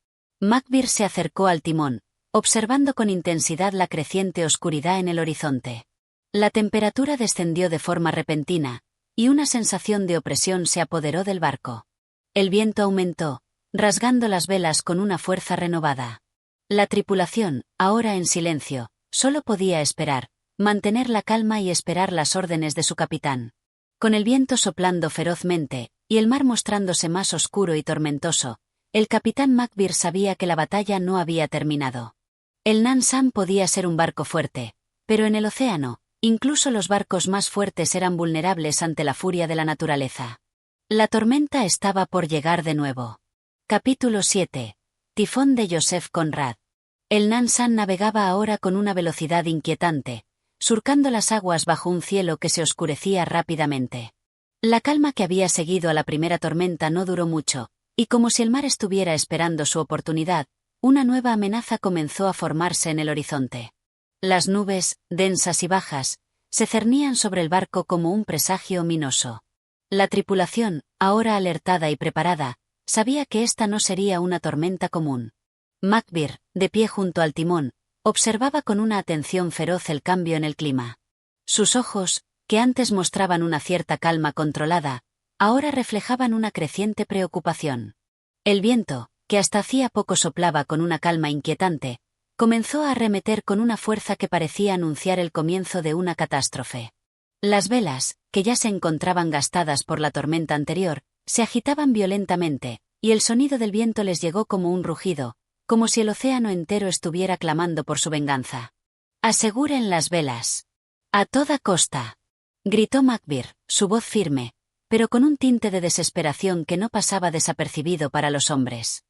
Macbeth se acercó al timón, observando con intensidad la creciente oscuridad en el horizonte. La temperatura descendió de forma repentina, y una sensación de opresión se apoderó del barco. El viento aumentó, rasgando las velas con una fuerza renovada. La tripulación, ahora en silencio, solo podía esperar, mantener la calma y esperar las órdenes de su capitán. Con el viento soplando ferozmente, y el mar mostrándose más oscuro y tormentoso, el capitán Macbeth sabía que la batalla no había terminado. El Nan-San podía ser un barco fuerte, pero en el océano, incluso los barcos más fuertes eran vulnerables ante la furia de la naturaleza. La tormenta estaba por llegar de nuevo. Capítulo 7. Tifón de Joseph Conrad. El Nan-San navegaba ahora con una velocidad inquietante, surcando las aguas bajo un cielo que se oscurecía rápidamente. La calma que había seguido a la primera tormenta no duró mucho, y como si el mar estuviera esperando su oportunidad, una nueva amenaza comenzó a formarse en el horizonte. Las nubes, densas y bajas, se cernían sobre el barco como un presagio ominoso. La tripulación, ahora alertada y preparada, sabía que esta no sería una tormenta común. Macbeth, de pie junto al timón, observaba con una atención feroz el cambio en el clima. Sus ojos, que antes mostraban una cierta calma controlada, ahora reflejaban una creciente preocupación. El viento, que hasta hacía poco soplaba con una calma inquietante, comenzó a arremeter con una fuerza que parecía anunciar el comienzo de una catástrofe. Las velas, que ya se encontraban gastadas por la tormenta anterior, se agitaban violentamente, y el sonido del viento les llegó como un rugido, como si el océano entero estuviera clamando por su venganza. Aseguren las velas. A toda costa. Gritó Macbeth, su voz firme, pero con un tinte de desesperación que no pasaba desapercibido para los hombres.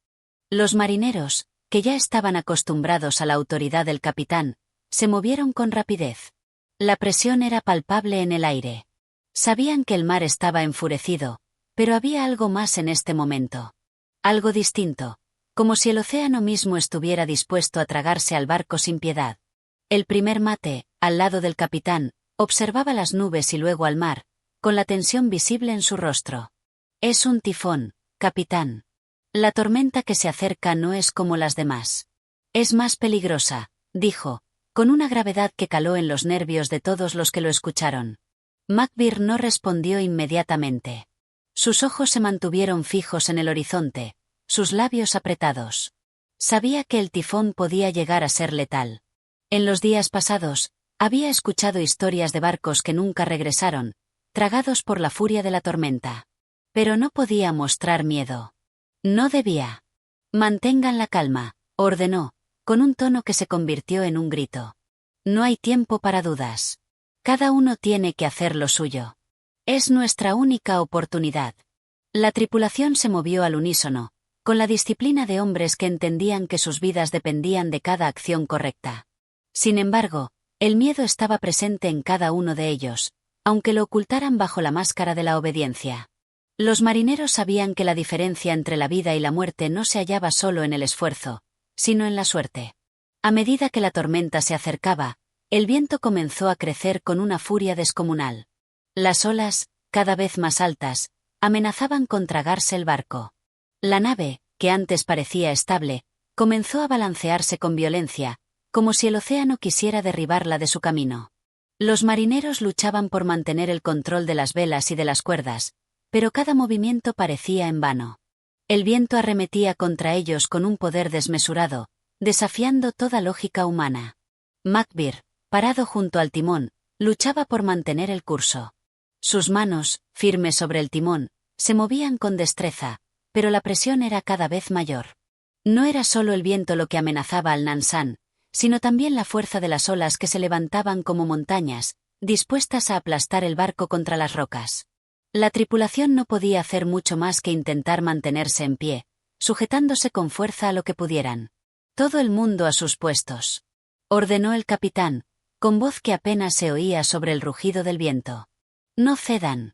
Los marineros, que ya estaban acostumbrados a la autoridad del capitán, se movieron con rapidez. La presión era palpable en el aire. Sabían que el mar estaba enfurecido, pero había algo más en este momento. Algo distinto, como si el océano mismo estuviera dispuesto a tragarse al barco sin piedad. El primer mate, al lado del capitán, observaba las nubes y luego al mar, con la tensión visible en su rostro. Es un tifón, capitán. La tormenta que se acerca no es como las demás. Es más peligrosa, dijo, con una gravedad que caló en los nervios de todos los que lo escucharon. Macbeth no respondió inmediatamente. Sus ojos se mantuvieron fijos en el horizonte, sus labios apretados. Sabía que el tifón podía llegar a ser letal. En los días pasados, había escuchado historias de barcos que nunca regresaron, tragados por la furia de la tormenta. Pero no podía mostrar miedo. No debía. Mantengan la calma, ordenó, con un tono que se convirtió en un grito. No hay tiempo para dudas. Cada uno tiene que hacer lo suyo. Es nuestra única oportunidad. La tripulación se movió al unísono, con la disciplina de hombres que entendían que sus vidas dependían de cada acción correcta. Sin embargo, el miedo estaba presente en cada uno de ellos, aunque lo ocultaran bajo la máscara de la obediencia. Los marineros sabían que la diferencia entre la vida y la muerte no se hallaba solo en el esfuerzo, sino en la suerte. A medida que la tormenta se acercaba, el viento comenzó a crecer con una furia descomunal. Las olas, cada vez más altas, amenazaban con tragarse el barco. La nave, que antes parecía estable, comenzó a balancearse con violencia, como si el océano quisiera derribarla de su camino. Los marineros luchaban por mantener el control de las velas y de las cuerdas, pero cada movimiento parecía en vano. El viento arremetía contra ellos con un poder desmesurado, desafiando toda lógica humana. Macbeth, parado junto al timón, luchaba por mantener el curso. Sus manos, firmes sobre el timón, se movían con destreza, pero la presión era cada vez mayor. No era solo el viento lo que amenazaba al Nansan, sino también la fuerza de las olas que se levantaban como montañas, dispuestas a aplastar el barco contra las rocas. La tripulación no podía hacer mucho más que intentar mantenerse en pie, sujetándose con fuerza a lo que pudieran. Todo el mundo a sus puestos. Ordenó el capitán, con voz que apenas se oía sobre el rugido del viento. No cedan.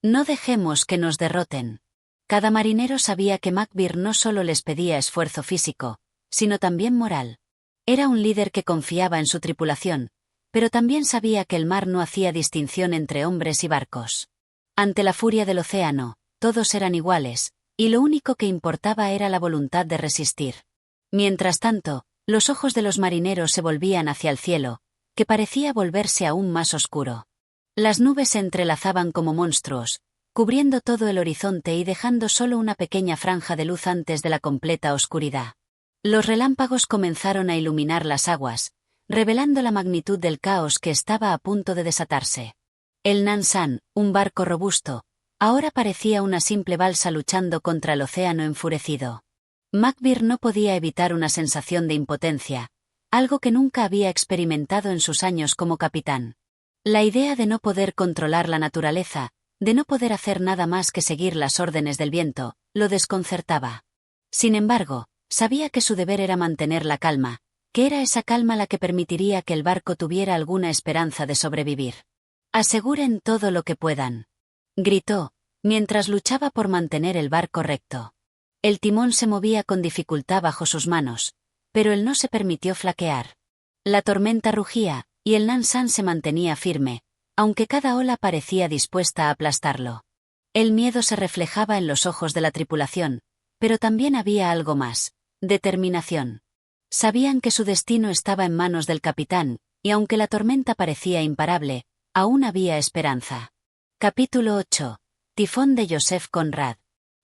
No dejemos que nos derroten. Cada marinero sabía que Macbeth no solo les pedía esfuerzo físico, sino también moral. Era un líder que confiaba en su tripulación, pero también sabía que el mar no hacía distinción entre hombres y barcos. Ante la furia del océano, todos eran iguales, y lo único que importaba era la voluntad de resistir. Mientras tanto, los ojos de los marineros se volvían hacia el cielo, que parecía volverse aún más oscuro. Las nubes se entrelazaban como monstruos, cubriendo todo el horizonte y dejando solo una pequeña franja de luz antes de la completa oscuridad. Los relámpagos comenzaron a iluminar las aguas, revelando la magnitud del caos que estaba a punto de desatarse. El Nansan, un barco robusto, ahora parecía una simple balsa luchando contra el océano enfurecido. Macbeth no podía evitar una sensación de impotencia, algo que nunca había experimentado en sus años como capitán. La idea de no poder controlar la naturaleza, de no poder hacer nada más que seguir las órdenes del viento, lo desconcertaba. Sin embargo, sabía que su deber era mantener la calma, que era esa calma la que permitiría que el barco tuviera alguna esperanza de sobrevivir. Aseguren todo lo que puedan. Gritó, mientras luchaba por mantener el barco recto. El timón se movía con dificultad bajo sus manos, pero él no se permitió flaquear. La tormenta rugía, y el Nansan se mantenía firme, aunque cada ola parecía dispuesta a aplastarlo. El miedo se reflejaba en los ojos de la tripulación, pero también había algo más: determinación. Sabían que su destino estaba en manos del capitán, y aunque la tormenta parecía imparable, aún había esperanza. Capítulo 8. Tifón de Joseph Conrad.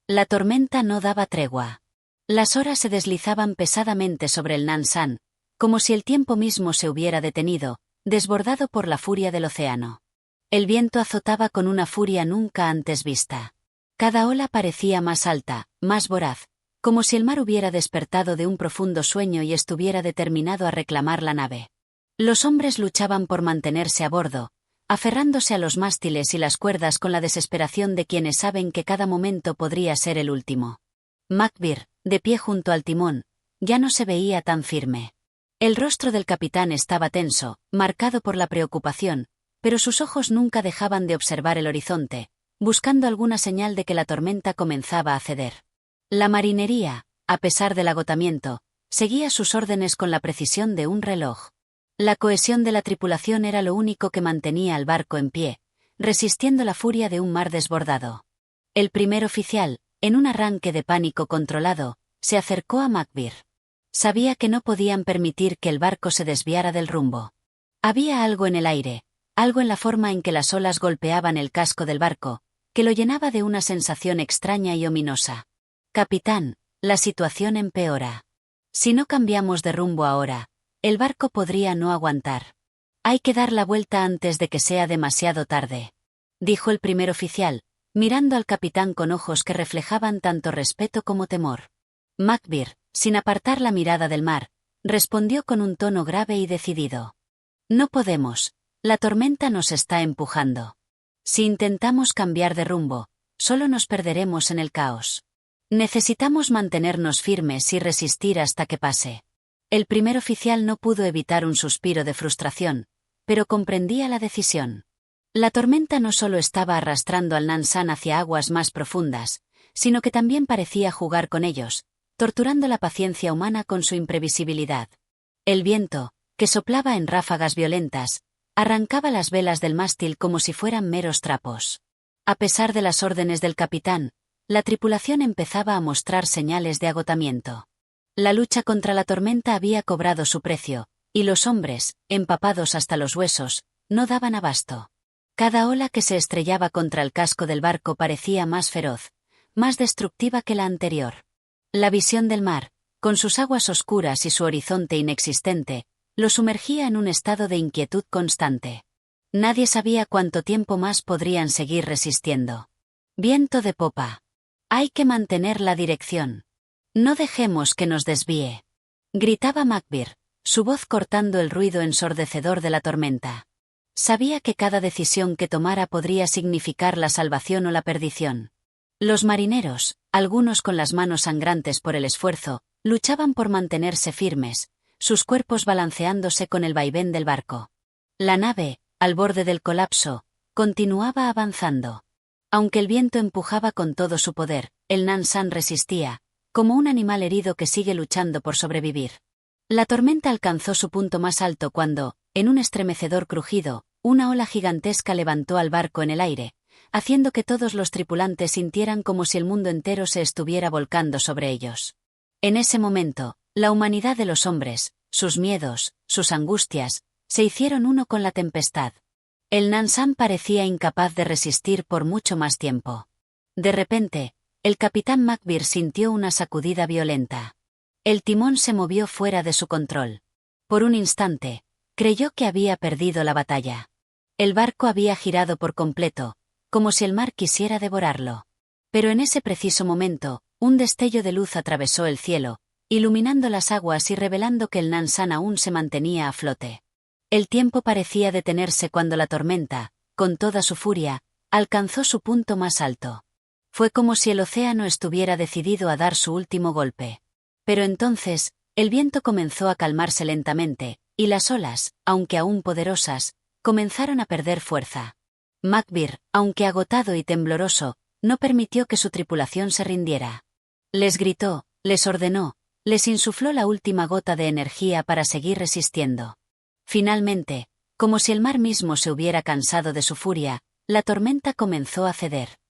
La tormenta no daba tregua. Las horas se deslizaban pesadamente sobre el Nansan, como si el tiempo mismo se hubiera detenido, desbordado por la furia del océano. El viento azotaba con una furia nunca antes vista. Cada ola parecía más alta, más voraz, como si el mar hubiera despertado de un profundo sueño y estuviera determinado a reclamar la nave. Los hombres luchaban por mantenerse a bordo, aferrándose a los mástiles y las cuerdas con la desesperación de quienes saben que cada momento podría ser el último. Macbeth, de pie junto al timón, ya no se veía tan firme. El rostro del capitán estaba tenso, marcado por la preocupación, pero sus ojos nunca dejaban de observar el horizonte, buscando alguna señal de que la tormenta comenzaba a ceder. La marinería, a pesar del agotamiento, seguía sus órdenes con la precisión de un reloj. La cohesión de la tripulación era lo único que mantenía al barco en pie, resistiendo la furia de un mar desbordado. El primer oficial, en un arranque de pánico controlado, se acercó a Macbeth. Sabía que no podían permitir que el barco se desviara del rumbo. Había algo en el aire, algo en la forma en que las olas golpeaban el casco del barco, que lo llenaba de una sensación extraña y ominosa. Capitán, la situación empeora. Si no cambiamos de rumbo ahora, el barco podría no aguantar. Hay que dar la vuelta antes de que sea demasiado tarde, dijo el primer oficial, mirando al capitán con ojos que reflejaban tanto respeto como temor. Macbeth, sin apartar la mirada del mar, respondió con un tono grave y decidido. No podemos, la tormenta nos está empujando. Si intentamos cambiar de rumbo, solo nos perderemos en el caos. Necesitamos mantenernos firmes y resistir hasta que pase. El primer oficial no pudo evitar un suspiro de frustración, pero comprendía la decisión. La tormenta no solo estaba arrastrando al Nansan hacia aguas más profundas, sino que también parecía jugar con ellos, torturando la paciencia humana con su imprevisibilidad. El viento, que soplaba en ráfagas violentas, arrancaba las velas del mástil como si fueran meros trapos. A pesar de las órdenes del capitán, la tripulación empezaba a mostrar señales de agotamiento. La lucha contra la tormenta había cobrado su precio, y los hombres, empapados hasta los huesos, no daban abasto. Cada ola que se estrellaba contra el casco del barco parecía más feroz, más destructiva que la anterior. La visión del mar, con sus aguas oscuras y su horizonte inexistente, lo sumergía en un estado de inquietud constante. Nadie sabía cuánto tiempo más podrían seguir resistiendo. Viento de popa. Hay que mantener la dirección. No dejemos que nos desvíe. Gritaba Macbeth, su voz cortando el ruido ensordecedor de la tormenta. Sabía que cada decisión que tomara podría significar la salvación o la perdición. Los marineros, algunos con las manos sangrantes por el esfuerzo, luchaban por mantenerse firmes, sus cuerpos balanceándose con el vaivén del barco. La nave, al borde del colapso, continuaba avanzando. Aunque el viento empujaba con todo su poder, el Nansan resistía, como un animal herido que sigue luchando por sobrevivir. La tormenta alcanzó su punto más alto cuando, en un estremecedor crujido, una ola gigantesca levantó al barco en el aire, haciendo que todos los tripulantes sintieran como si el mundo entero se estuviera volcando sobre ellos. En ese momento, la humanidad de los hombres, sus miedos, sus angustias, se hicieron uno con la tempestad. El Nansan parecía incapaz de resistir por mucho más tiempo. De repente, el capitán Macbeth sintió una sacudida violenta. El timón se movió fuera de su control. Por un instante, creyó que había perdido la batalla. El barco había girado por completo, como si el mar quisiera devorarlo. Pero en ese preciso momento, un destello de luz atravesó el cielo, iluminando las aguas y revelando que el Nansan aún se mantenía a flote. El tiempo parecía detenerse cuando la tormenta, con toda su furia, alcanzó su punto más alto. Fue como si el océano estuviera decidido a dar su último golpe. Pero entonces, el viento comenzó a calmarse lentamente, y las olas, aunque aún poderosas, comenzaron a perder fuerza. Macbeth, aunque agotado y tembloroso, no permitió que su tripulación se rindiera. Les gritó, les ordenó, les insufló la última gota de energía para seguir resistiendo. Finalmente, como si el mar mismo se hubiera cansado de su furia, la tormenta comenzó a ceder.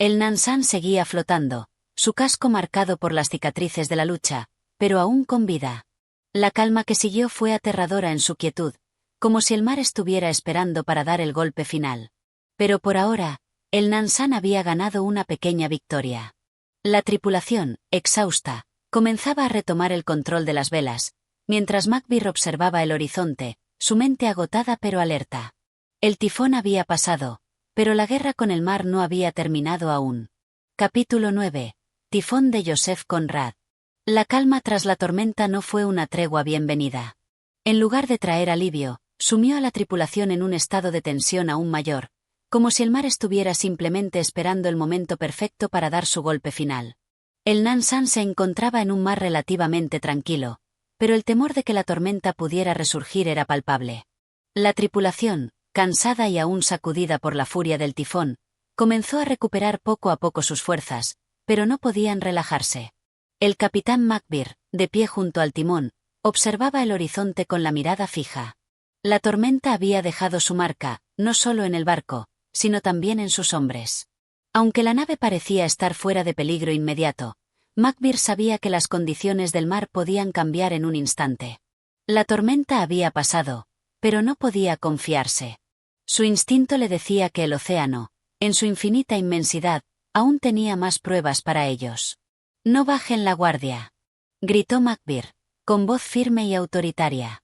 El Nansan seguía flotando, su casco marcado por las cicatrices de la lucha, pero aún con vida. La calma que siguió fue aterradora en su quietud, como si el mar estuviera esperando para dar el golpe final. Pero por ahora, el Nansan había ganado una pequeña victoria. La tripulación, exhausta, comenzaba a retomar el control de las velas, mientras Macbeth observaba el horizonte, su mente agotada pero alerta. El tifón había pasado, pero la guerra con el mar no había terminado aún. Capítulo 9. Tifón de Joseph Conrad. La calma tras la tormenta no fue una tregua bienvenida. En lugar de traer alivio, sumió a la tripulación en un estado de tensión aún mayor, como si el mar estuviera simplemente esperando el momento perfecto para dar su golpe final. El Nansan se encontraba en un mar relativamente tranquilo, pero el temor de que la tormenta pudiera resurgir era palpable. La tripulación, cansada y aún sacudida por la furia del tifón, comenzó a recuperar poco a poco sus fuerzas, pero no podían relajarse. El capitán McBear, de pie junto al timón, observaba el horizonte con la mirada fija. La tormenta había dejado su marca, no solo en el barco, sino también en sus hombres. Aunque la nave parecía estar fuera de peligro inmediato, McBear sabía que las condiciones del mar podían cambiar en un instante. La tormenta había pasado, pero no podía confiarse. Su instinto le decía que el océano, en su infinita inmensidad, aún tenía más pruebas para ellos. «No bajen la guardia», gritó McBear, con voz firme y autoritaria.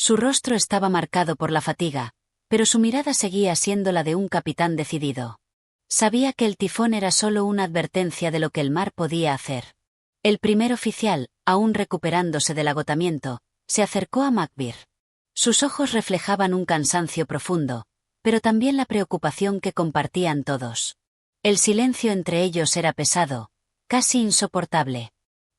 Su rostro estaba marcado por la fatiga, pero su mirada seguía siendo la de un capitán decidido. Sabía que el tifón era solo una advertencia de lo que el mar podía hacer. El primer oficial, aún recuperándose del agotamiento, se acercó a McBear. Sus ojos reflejaban un cansancio profundo, pero también la preocupación que compartían todos. El silencio entre ellos era pesado, casi insoportable.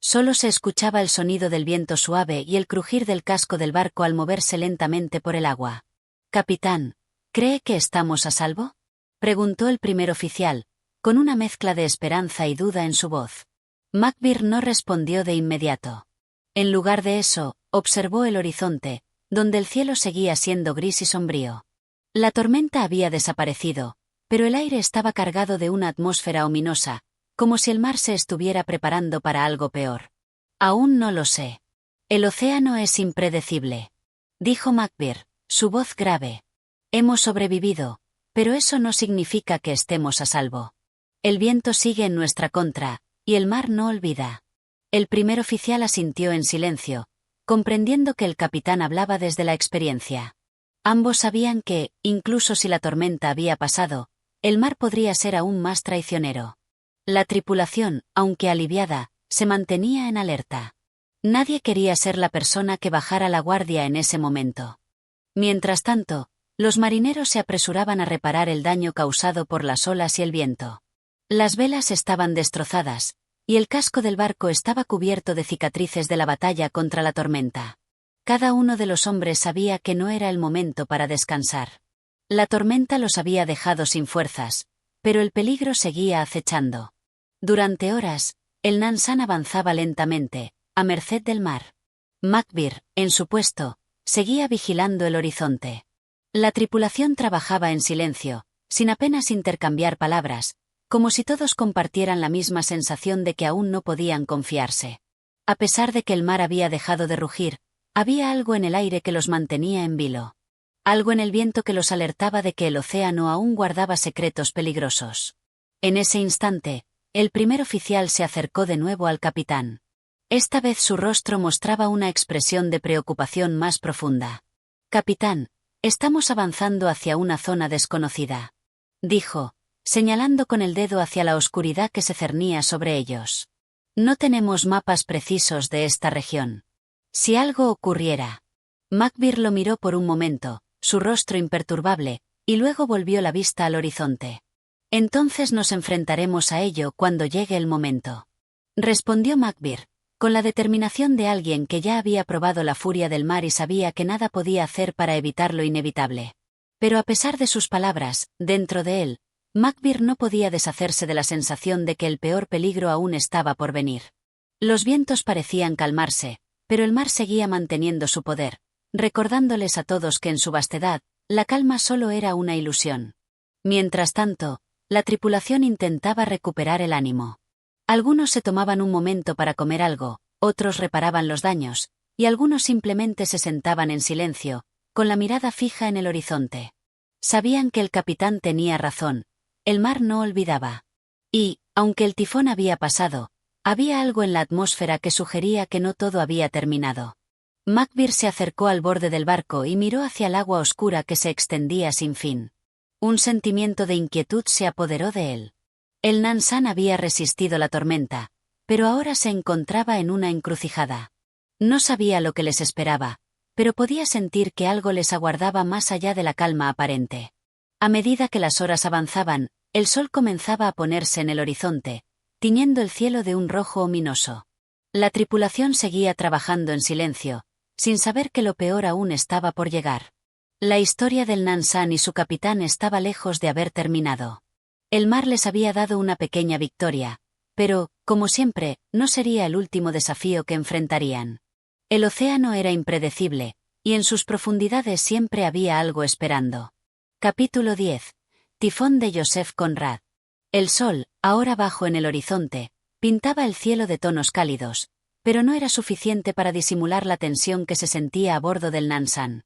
Solo se escuchaba el sonido del viento suave y el crujir del casco del barco al moverse lentamente por el agua. «Capitán, ¿cree que estamos a salvo?», preguntó el primer oficial, con una mezcla de esperanza y duda en su voz. McBear no respondió de inmediato. En lugar de eso, observó el horizonte, donde el cielo seguía siendo gris y sombrío. La tormenta había desaparecido, pero el aire estaba cargado de una atmósfera ominosa, como si el mar se estuviera preparando para algo peor. «Aún no lo sé. El océano es impredecible», dijo McBear, su voz grave. «Hemos sobrevivido, pero eso no significa que estemos a salvo. El viento sigue en nuestra contra, y el mar no olvida». El primer oficial asintió en silencio, comprendiendo que el capitán hablaba desde la experiencia. Ambos sabían que, incluso si la tormenta había pasado, el mar podría ser aún más traicionero. La tripulación, aunque aliviada, se mantenía en alerta. Nadie quería ser la persona que bajara la guardia en ese momento. Mientras tanto, los marineros se apresuraban a reparar el daño causado por las olas y el viento. Las velas estaban destrozadas, y el casco del barco estaba cubierto de cicatrices de la batalla contra la tormenta. Cada uno de los hombres sabía que no era el momento para descansar. La tormenta los había dejado sin fuerzas, pero el peligro seguía acechando. Durante horas, el Nansan avanzaba lentamente, a merced del mar. McBear, en su puesto, seguía vigilando el horizonte. La tripulación trabajaba en silencio, sin apenas intercambiar palabras, como si todos compartieran la misma sensación de que aún no podían confiarse. A pesar de que el mar había dejado de rugir, había algo en el aire que los mantenía en vilo. Algo en el viento que los alertaba de que el océano aún guardaba secretos peligrosos. En ese instante, el primer oficial se acercó de nuevo al capitán. Esta vez su rostro mostraba una expresión de preocupación más profunda. «Capitán, estamos avanzando hacia una zona desconocida», dijo, señalando con el dedo hacia la oscuridad que se cernía sobre ellos. «No tenemos mapas precisos de esta región. Si algo ocurriera». McBear lo miró por un momento, su rostro imperturbable, y luego volvió la vista al horizonte. «Entonces nos enfrentaremos a ello cuando llegue el momento», respondió McBear, con la determinación de alguien que ya había probado la furia del mar y sabía que nada podía hacer para evitar lo inevitable. Pero a pesar de sus palabras, dentro de él, McBear no podía deshacerse de la sensación de que el peor peligro aún estaba por venir. Los vientos parecían calmarse, pero el mar seguía manteniendo su poder, recordándoles a todos que en su vastedad, la calma solo era una ilusión. Mientras tanto, la tripulación intentaba recuperar el ánimo. Algunos se tomaban un momento para comer algo, otros reparaban los daños, y algunos simplemente se sentaban en silencio, con la mirada fija en el horizonte. Sabían que el capitán tenía razón, el mar no olvidaba. Y, aunque el tifón había pasado, había algo en la atmósfera que sugería que no todo había terminado. McBear se acercó al borde del barco y miró hacia el agua oscura que se extendía sin fin. Un sentimiento de inquietud se apoderó de él. El Nansan había resistido la tormenta, pero ahora se encontraba en una encrucijada. No sabía lo que les esperaba, pero podía sentir que algo les aguardaba más allá de la calma aparente. A medida que las horas avanzaban, el sol comenzaba a ponerse en el horizonte, tiñendo el cielo de un rojo ominoso. La tripulación seguía trabajando en silencio, sin saber que lo peor aún estaba por llegar. La historia del Nansan y su capitán estaba lejos de haber terminado. El mar les había dado una pequeña victoria, pero, como siempre, no sería el último desafío que enfrentarían. El océano era impredecible, y en sus profundidades siempre había algo esperando. Capítulo 10. Tifón de Joseph Conrad. El sol, ahora bajo en el horizonte, pintaba el cielo de tonos cálidos, pero no era suficiente para disimular la tensión que se sentía a bordo del Nansan.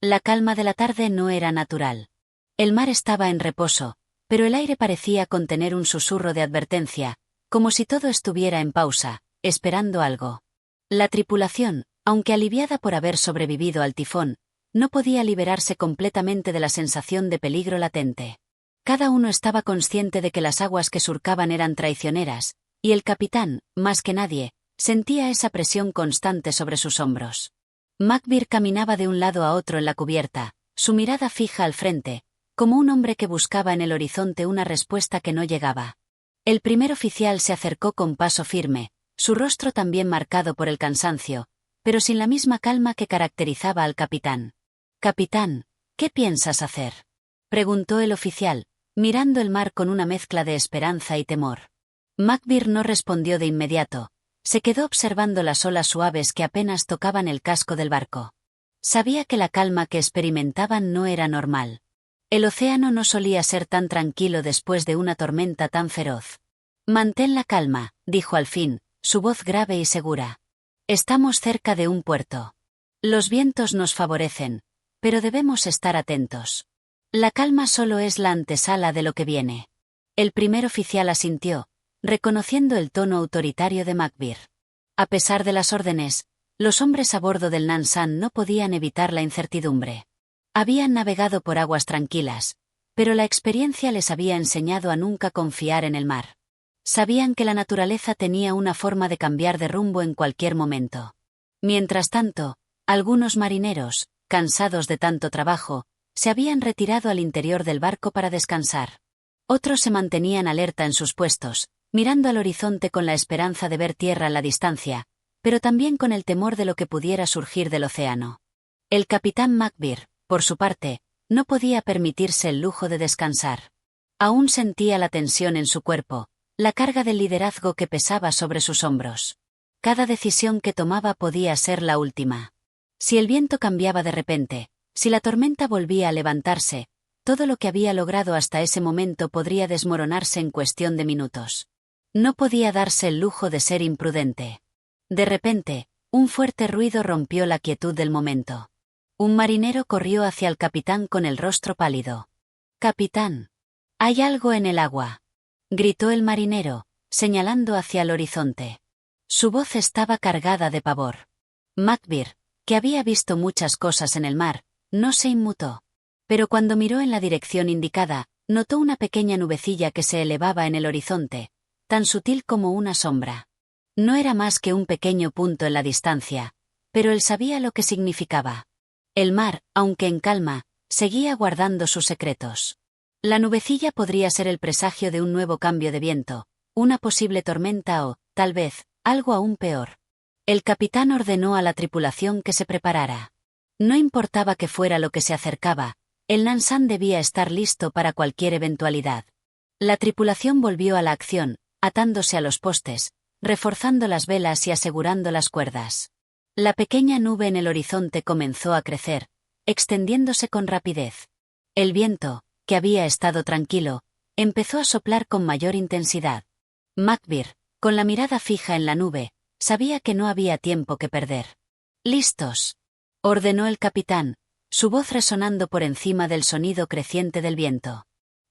La calma de la tarde no era natural. El mar estaba en reposo, pero el aire parecía contener un susurro de advertencia, como si todo estuviera en pausa, esperando algo. La tripulación, aunque aliviada por haber sobrevivido al tifón, no podía liberarse completamente de la sensación de peligro latente. Cada uno estaba consciente de que las aguas que surcaban eran traicioneras, y el capitán, más que nadie, sentía esa presión constante sobre sus hombros. Macbeth caminaba de un lado a otro en la cubierta, su mirada fija al frente, como un hombre que buscaba en el horizonte una respuesta que no llegaba. El primer oficial se acercó con paso firme, su rostro también marcado por el cansancio, pero sin la misma calma que caracterizaba al capitán. «Capitán, ¿qué piensas hacer?», preguntó el oficial, mirando el mar con una mezcla de esperanza y temor. Macbeth no respondió de inmediato. Se quedó observando las olas suaves que apenas tocaban el casco del barco. Sabía que la calma que experimentaban no era normal. El océano no solía ser tan tranquilo después de una tormenta tan feroz. «Mantén la calma», dijo al fin, su voz grave y segura. «Estamos cerca de un puerto. Los vientos nos favorecen, pero debemos estar atentos. La calma solo es la antesala de lo que viene». El primer oficial asintió, reconociendo el tono autoritario de Macbeth. A pesar de las órdenes, los hombres a bordo del Nansan no podían evitar la incertidumbre. Habían navegado por aguas tranquilas, pero la experiencia les había enseñado a nunca confiar en el mar. Sabían que la naturaleza tenía una forma de cambiar de rumbo en cualquier momento. Mientras tanto, algunos marineros, cansados de tanto trabajo, se habían retirado al interior del barco para descansar. Otros se mantenían alerta en sus puestos, mirando al horizonte con la esperanza de ver tierra a la distancia, pero también con el temor de lo que pudiera surgir del océano. El capitán Macbeth, por su parte, no podía permitirse el lujo de descansar. Aún sentía la tensión en su cuerpo, la carga del liderazgo que pesaba sobre sus hombros. Cada decisión que tomaba podía ser la última. Si el viento cambiaba de repente, si la tormenta volvía a levantarse, todo lo que había logrado hasta ese momento podría desmoronarse en cuestión de minutos. No podía darse el lujo de ser imprudente. De repente, un fuerte ruido rompió la quietud del momento. Un marinero corrió hacia el capitán con el rostro pálido. «Capitán, hay algo en el agua», gritó el marinero, señalando hacia el horizonte. Su voz estaba cargada de pavor. Macbeth, que había visto muchas cosas en el mar, no se inmutó. Pero cuando miró en la dirección indicada, notó una pequeña nubecilla que se elevaba en el horizonte, tan sutil como una sombra. No era más que un pequeño punto en la distancia, pero él sabía lo que significaba. El mar, aunque en calma, seguía guardando sus secretos. La nubecilla podría ser el presagio de un nuevo cambio de viento, una posible tormenta o, tal vez, algo aún peor. El capitán ordenó a la tripulación que se preparara. No importaba qué fuera lo que se acercaba, el Nansan debía estar listo para cualquier eventualidad. La tripulación volvió a la acción, atándose a los postes, reforzando las velas y asegurando las cuerdas. La pequeña nube en el horizonte comenzó a crecer, extendiéndose con rapidez. El viento, que había estado tranquilo, empezó a soplar con mayor intensidad. Macbeth, con la mirada fija en la nube, sabía que no había tiempo que perder. «¡Listos!», ordenó el capitán, su voz resonando por encima del sonido creciente del viento.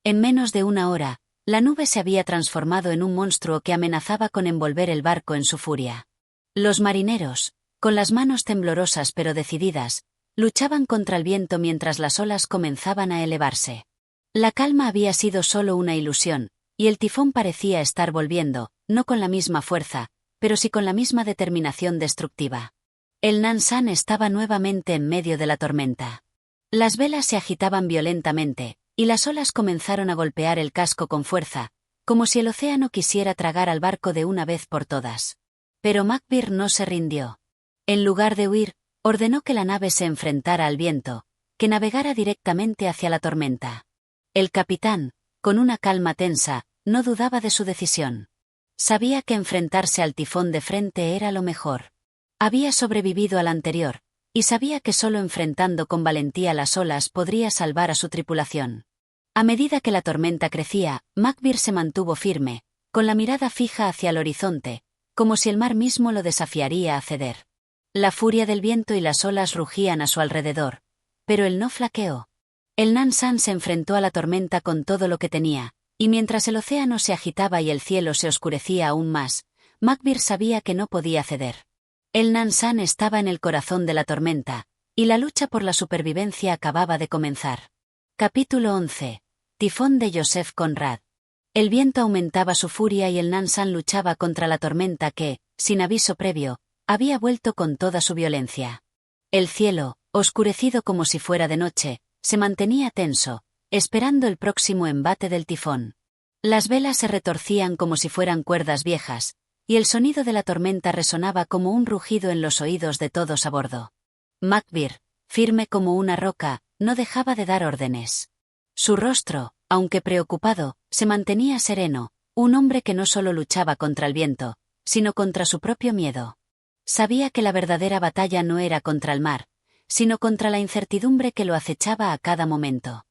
En menos de una hora, la nube se había transformado en un monstruo que amenazaba con envolver el barco en su furia. Los marineros, con las manos temblorosas pero decididas, luchaban contra el viento mientras las olas comenzaban a elevarse. La calma había sido solo una ilusión, y el tifón parecía estar volviendo, no con la misma fuerza, pero sí con la misma determinación destructiva. El Nansan estaba nuevamente en medio de la tormenta. Las velas se agitaban violentamente, y las olas comenzaron a golpear el casco con fuerza, como si el océano quisiera tragar al barco de una vez por todas. Pero Macbeth no se rindió. En lugar de huir, ordenó que la nave se enfrentara al viento, que navegara directamente hacia la tormenta. El capitán, con una calma tensa, no dudaba de su decisión. Sabía que enfrentarse al tifón de frente era lo mejor. Había sobrevivido al anterior, y sabía que solo enfrentando con valentía las olas podría salvar a su tripulación. A medida que la tormenta crecía, Macbeth se mantuvo firme, con la mirada fija hacia el horizonte, como si el mar mismo lo desafiaría a ceder. La furia del viento y las olas rugían a su alrededor, pero él no flaqueó. El Nansan se enfrentó a la tormenta con todo lo que tenía, y mientras el océano se agitaba y el cielo se oscurecía aún más, Macbeth sabía que no podía ceder. El Nansan estaba en el corazón de la tormenta, y la lucha por la supervivencia acababa de comenzar. Capítulo 11. Tifón de Joseph Conrad. El viento aumentaba su furia y el Nansan luchaba contra la tormenta que, sin aviso previo, había vuelto con toda su violencia. El cielo, oscurecido como si fuera de noche, se mantenía tenso, esperando el próximo embate del tifón. Las velas se retorcían como si fueran cuerdas viejas, y el sonido de la tormenta resonaba como un rugido en los oídos de todos a bordo. Macbeth, firme como una roca, no dejaba de dar órdenes. Su rostro, aunque preocupado, se mantenía sereno, un hombre que no solo luchaba contra el viento, sino contra su propio miedo. Sabía que la verdadera batalla no era contra el mar, sino contra la incertidumbre que lo acechaba a cada momento.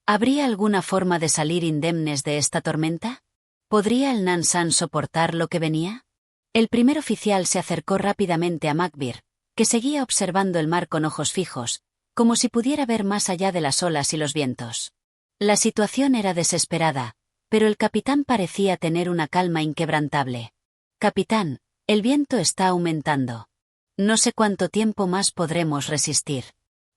¿Habría alguna forma de salir indemnes de esta tormenta? ¿Podría el Nansan soportar lo que venía? El primer oficial se acercó rápidamente a Macbeth, que seguía observando el mar con ojos fijos, como si pudiera ver más allá de las olas y los vientos. La situación era desesperada, pero el capitán parecía tener una calma inquebrantable. «Capitán, el viento está aumentando. No sé cuánto tiempo más podremos resistir»,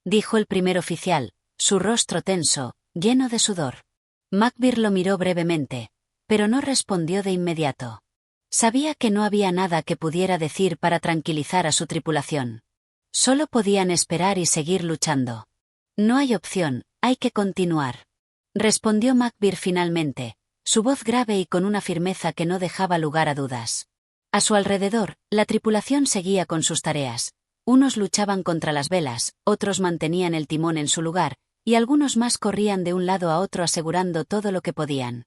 dijo el primer oficial, su rostro tenso, lleno de sudor. Macbeth lo miró brevemente, pero no respondió de inmediato. Sabía que no había nada que pudiera decir para tranquilizar a su tripulación. Solo podían esperar y seguir luchando. «No hay opción, hay que continuar», respondió Macbeth finalmente, su voz grave y con una firmeza que no dejaba lugar a dudas. A su alrededor, la tripulación seguía con sus tareas. Unos luchaban contra las velas, otros mantenían el timón en su lugar, y algunos más corrían de un lado a otro asegurando todo lo que podían.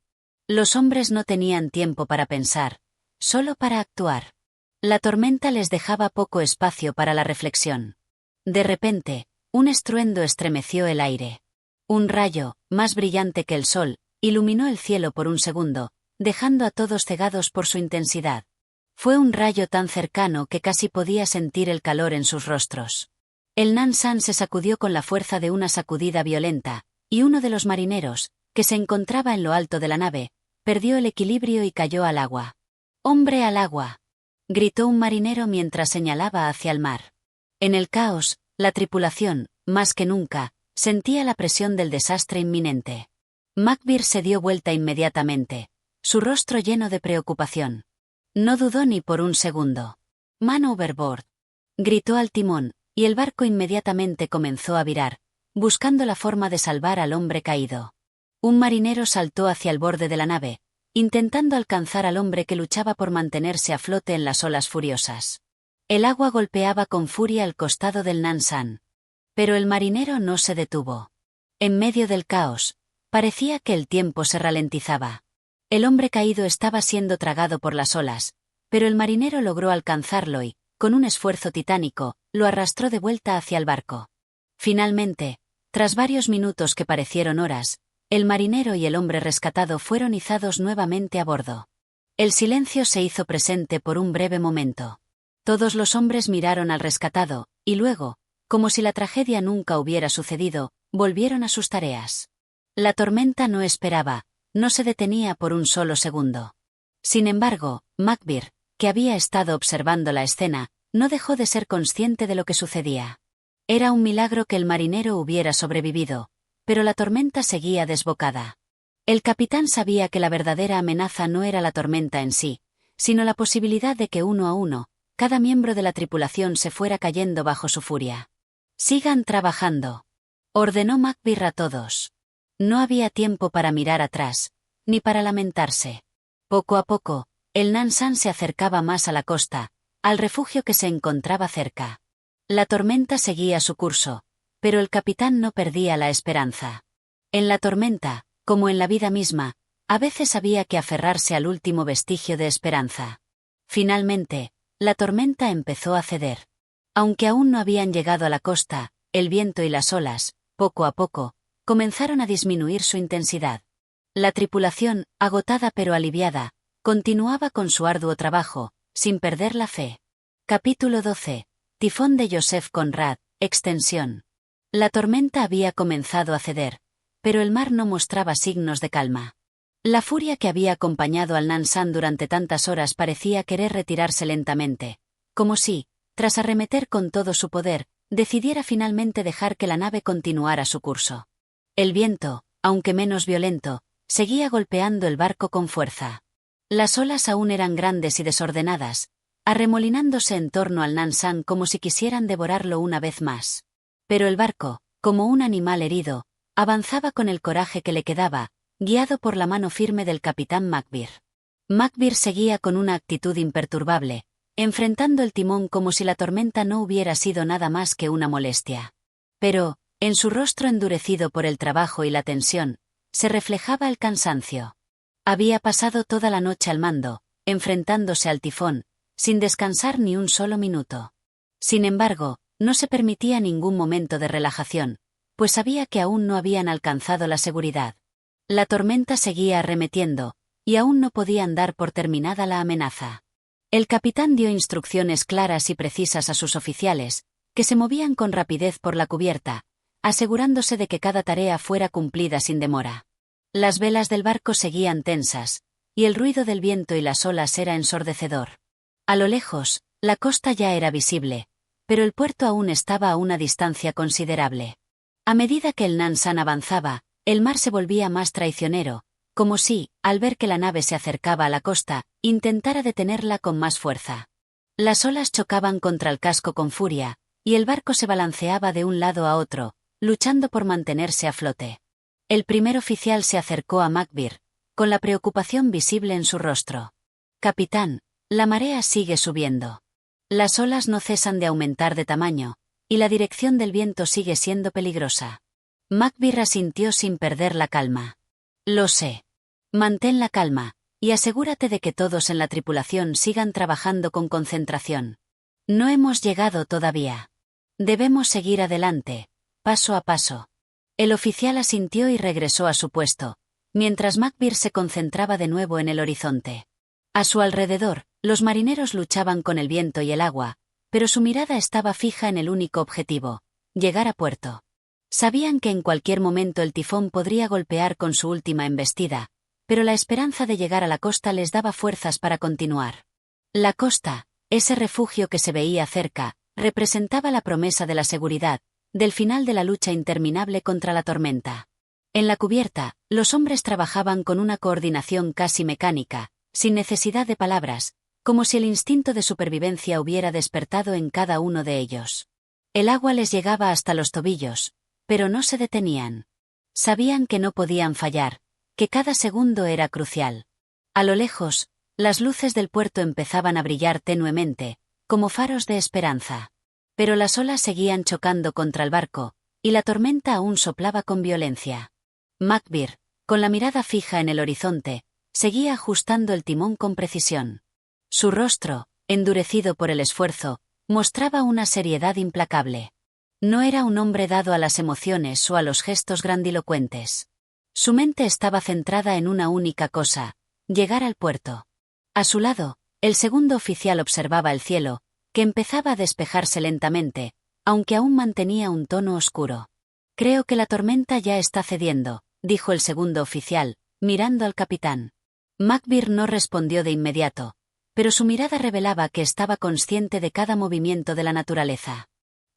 Los hombres no tenían tiempo para pensar, solo para actuar. La tormenta les dejaba poco espacio para la reflexión. De repente, un estruendo estremeció el aire. Un rayo, más brillante que el sol, iluminó el cielo por un segundo, dejando a todos cegados por su intensidad. Fue un rayo tan cercano que casi podía sentir el calor en sus rostros. El Nansan se sacudió con la fuerza de una sacudida violenta, y uno de los marineros, que se encontraba en lo alto de la nave, perdió el equilibrio y cayó al agua. «¡Hombre al agua!», gritó un marinero mientras señalaba hacia el mar. En el caos, la tripulación, más que nunca, sentía la presión del desastre inminente. Macbeth se dio vuelta inmediatamente, su rostro lleno de preocupación. No dudó ni por un segundo. «Man overboard», gritó al timón, y el barco inmediatamente comenzó a virar, buscando la forma de salvar al hombre caído. Un marinero saltó hacia el borde de la nave, intentando alcanzar al hombre que luchaba por mantenerse a flote en las olas furiosas. El agua golpeaba con furia al costado del Nansan. Pero el marinero no se detuvo. En medio del caos, parecía que el tiempo se ralentizaba. El hombre caído estaba siendo tragado por las olas, pero el marinero logró alcanzarlo y, con un esfuerzo titánico, lo arrastró de vuelta hacia el barco. Finalmente, tras varios minutos que parecieron horas, el marinero y el hombre rescatado fueron izados nuevamente a bordo. El silencio se hizo presente por un breve momento. Todos los hombres miraron al rescatado, y luego, como si la tragedia nunca hubiera sucedido, volvieron a sus tareas. La tormenta no esperaba, no se detenía por un solo segundo. Sin embargo, Macbeth, que había estado observando la escena, no dejó de ser consciente de lo que sucedía. Era un milagro que el marinero hubiera sobrevivido, pero la tormenta seguía desbocada. El capitán sabía que la verdadera amenaza no era la tormenta en sí, sino la posibilidad de que uno a uno, cada miembro de la tripulación se fuera cayendo bajo su furia. «Sigan trabajando», ordenó Macbeth a todos. No había tiempo para mirar atrás, ni para lamentarse. Poco a poco, el Nansan se acercaba más a la costa, al refugio que se encontraba cerca. La tormenta seguía su curso, pero el capitán no perdía la esperanza. En la tormenta, como en la vida misma, a veces había que aferrarse al último vestigio de esperanza. Finalmente, la tormenta empezó a ceder. Aunque aún no habían llegado a la costa, el viento y las olas, poco a poco, comenzaron a disminuir su intensidad. La tripulación, agotada pero aliviada, continuaba con su arduo trabajo, sin perder la fe. Capítulo 12. Tifón de Joseph Conrad, extensión. La tormenta había comenzado a ceder, pero el mar no mostraba signos de calma. La furia que había acompañado al Nansan durante tantas horas parecía querer retirarse lentamente, como si, tras arremeter con todo su poder, decidiera finalmente dejar que la nave continuara su curso. El viento, aunque menos violento, seguía golpeando el barco con fuerza. Las olas aún eran grandes y desordenadas, arremolinándose en torno al Nansan como si quisieran devorarlo una vez más. Pero el barco, como un animal herido, avanzaba con el coraje que le quedaba, guiado por la mano firme del capitán Macbeth. Macbeth seguía con una actitud imperturbable, enfrentando el timón como si la tormenta no hubiera sido nada más que una molestia. Pero, en su rostro endurecido por el trabajo y la tensión, se reflejaba el cansancio. Había pasado toda la noche al mando, enfrentándose al tifón, sin descansar ni un solo minuto. Sin embargo, no se permitía ningún momento de relajación, pues sabía que aún no habían alcanzado la seguridad. La tormenta seguía arremetiendo, y aún no podían dar por terminada la amenaza. El capitán dio instrucciones claras y precisas a sus oficiales, que se movían con rapidez por la cubierta, asegurándose de que cada tarea fuera cumplida sin demora. Las velas del barco seguían tensas, y el ruido del viento y las olas era ensordecedor. A lo lejos, la costa ya era visible, pero el puerto aún estaba a una distancia considerable. A medida que el Nansan avanzaba, el mar se volvía más traicionero, como si, al ver que la nave se acercaba a la costa, intentara detenerla con más fuerza. Las olas chocaban contra el casco con furia, y el barco se balanceaba de un lado a otro, luchando por mantenerse a flote. El primer oficial se acercó a Macbeth, con la preocupación visible en su rostro. «Capitán, la marea sigue subiendo. Las olas no cesan de aumentar de tamaño, y la dirección del viento sigue siendo peligrosa». Macbeth asintió sin perder la calma. «Lo sé. Mantén la calma, y asegúrate de que todos en la tripulación sigan trabajando con concentración. No hemos llegado todavía. Debemos seguir adelante, paso a paso». El oficial asintió y regresó a su puesto, mientras Macbeth se concentraba de nuevo en el horizonte. A su alrededor, los marineros luchaban con el viento y el agua, pero su mirada estaba fija en el único objetivo: llegar a puerto. Sabían que en cualquier momento el tifón podría golpear con su última embestida, pero la esperanza de llegar a la costa les daba fuerzas para continuar. La costa, ese refugio que se veía cerca, representaba la promesa de la seguridad, del final de la lucha interminable contra la tormenta. En la cubierta, los hombres trabajaban con una coordinación casi mecánica, sin necesidad de palabras, como si el instinto de supervivencia hubiera despertado en cada uno de ellos. El agua les llegaba hasta los tobillos, pero no se detenían. Sabían que no podían fallar, que cada segundo era crucial. A lo lejos, las luces del puerto empezaban a brillar tenuemente, como faros de esperanza. Pero las olas seguían chocando contra el barco, y la tormenta aún soplaba con violencia. Macbeth, con la mirada fija en el horizonte, seguía ajustando el timón con precisión. Su rostro, endurecido por el esfuerzo, mostraba una seriedad implacable. No era un hombre dado a las emociones o a los gestos grandilocuentes. Su mente estaba centrada en una única cosa: llegar al puerto. A su lado, el segundo oficial observaba el cielo, que empezaba a despejarse lentamente, aunque aún mantenía un tono oscuro. «Creo que la tormenta ya está cediendo», dijo el segundo oficial, mirando al capitán. Macbeth no respondió de inmediato, pero su mirada revelaba que estaba consciente de cada movimiento de la naturaleza.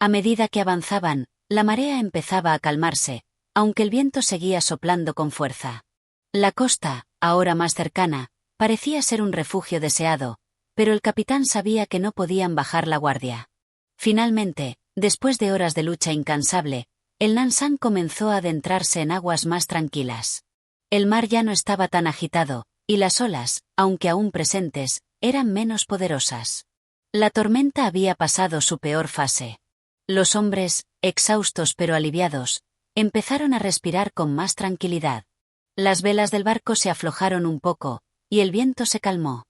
A medida que avanzaban, la marea empezaba a calmarse, aunque el viento seguía soplando con fuerza. La costa, ahora más cercana, parecía ser un refugio deseado, pero el capitán sabía que no podían bajar la guardia. Finalmente, después de horas de lucha incansable, el Nansan comenzó a adentrarse en aguas más tranquilas. El mar ya no estaba tan agitado, y las olas, aunque aún presentes, eran menos poderosas. La tormenta había pasado su peor fase. Los hombres, exhaustos pero aliviados, empezaron a respirar con más tranquilidad. Las velas del barco se aflojaron un poco, y el viento se calmó.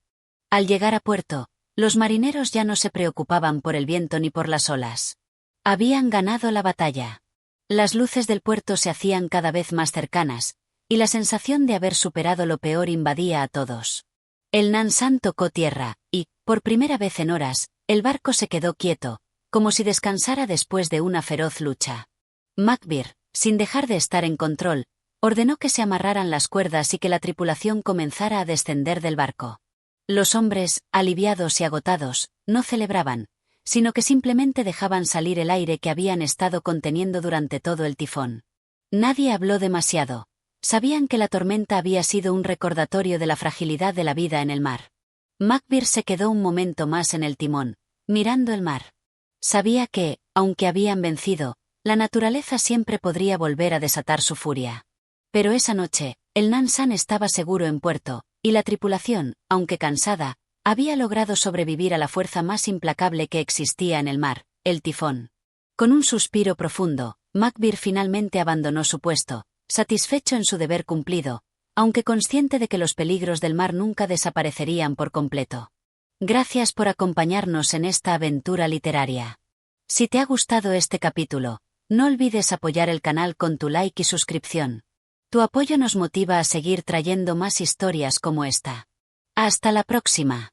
Al llegar a puerto, los marineros ya no se preocupaban por el viento ni por las olas. Habían ganado la batalla. Las luces del puerto se hacían cada vez más cercanas, y la sensación de haber superado lo peor invadía a todos. El Nansan tocó tierra, y, por primera vez en horas, el barco se quedó quieto, como si descansara después de una feroz lucha. Macbeth, sin dejar de estar en control, ordenó que se amarraran las cuerdas y que la tripulación comenzara a descender del barco. Los hombres, aliviados y agotados, no celebraban, sino que simplemente dejaban salir el aire que habían estado conteniendo durante todo el tifón. Nadie habló demasiado. Sabían que la tormenta había sido un recordatorio de la fragilidad de la vida en el mar. Macbeth se quedó un momento más en el timón, mirando el mar. Sabía que, aunque habían vencido, la naturaleza siempre podría volver a desatar su furia. Pero esa noche, el Nansan estaba seguro en puerto, y la tripulación, aunque cansada, había logrado sobrevivir a la fuerza más implacable que existía en el mar, el tifón. Con un suspiro profundo, Macbeth finalmente abandonó su puesto, satisfecho en su deber cumplido, aunque consciente de que los peligros del mar nunca desaparecerían por completo. Gracias por acompañarnos en esta aventura literaria. Si te ha gustado este capítulo, no olvides apoyar el canal con tu like y suscripción. Tu apoyo nos motiva a seguir trayendo más historias como esta. Hasta la próxima.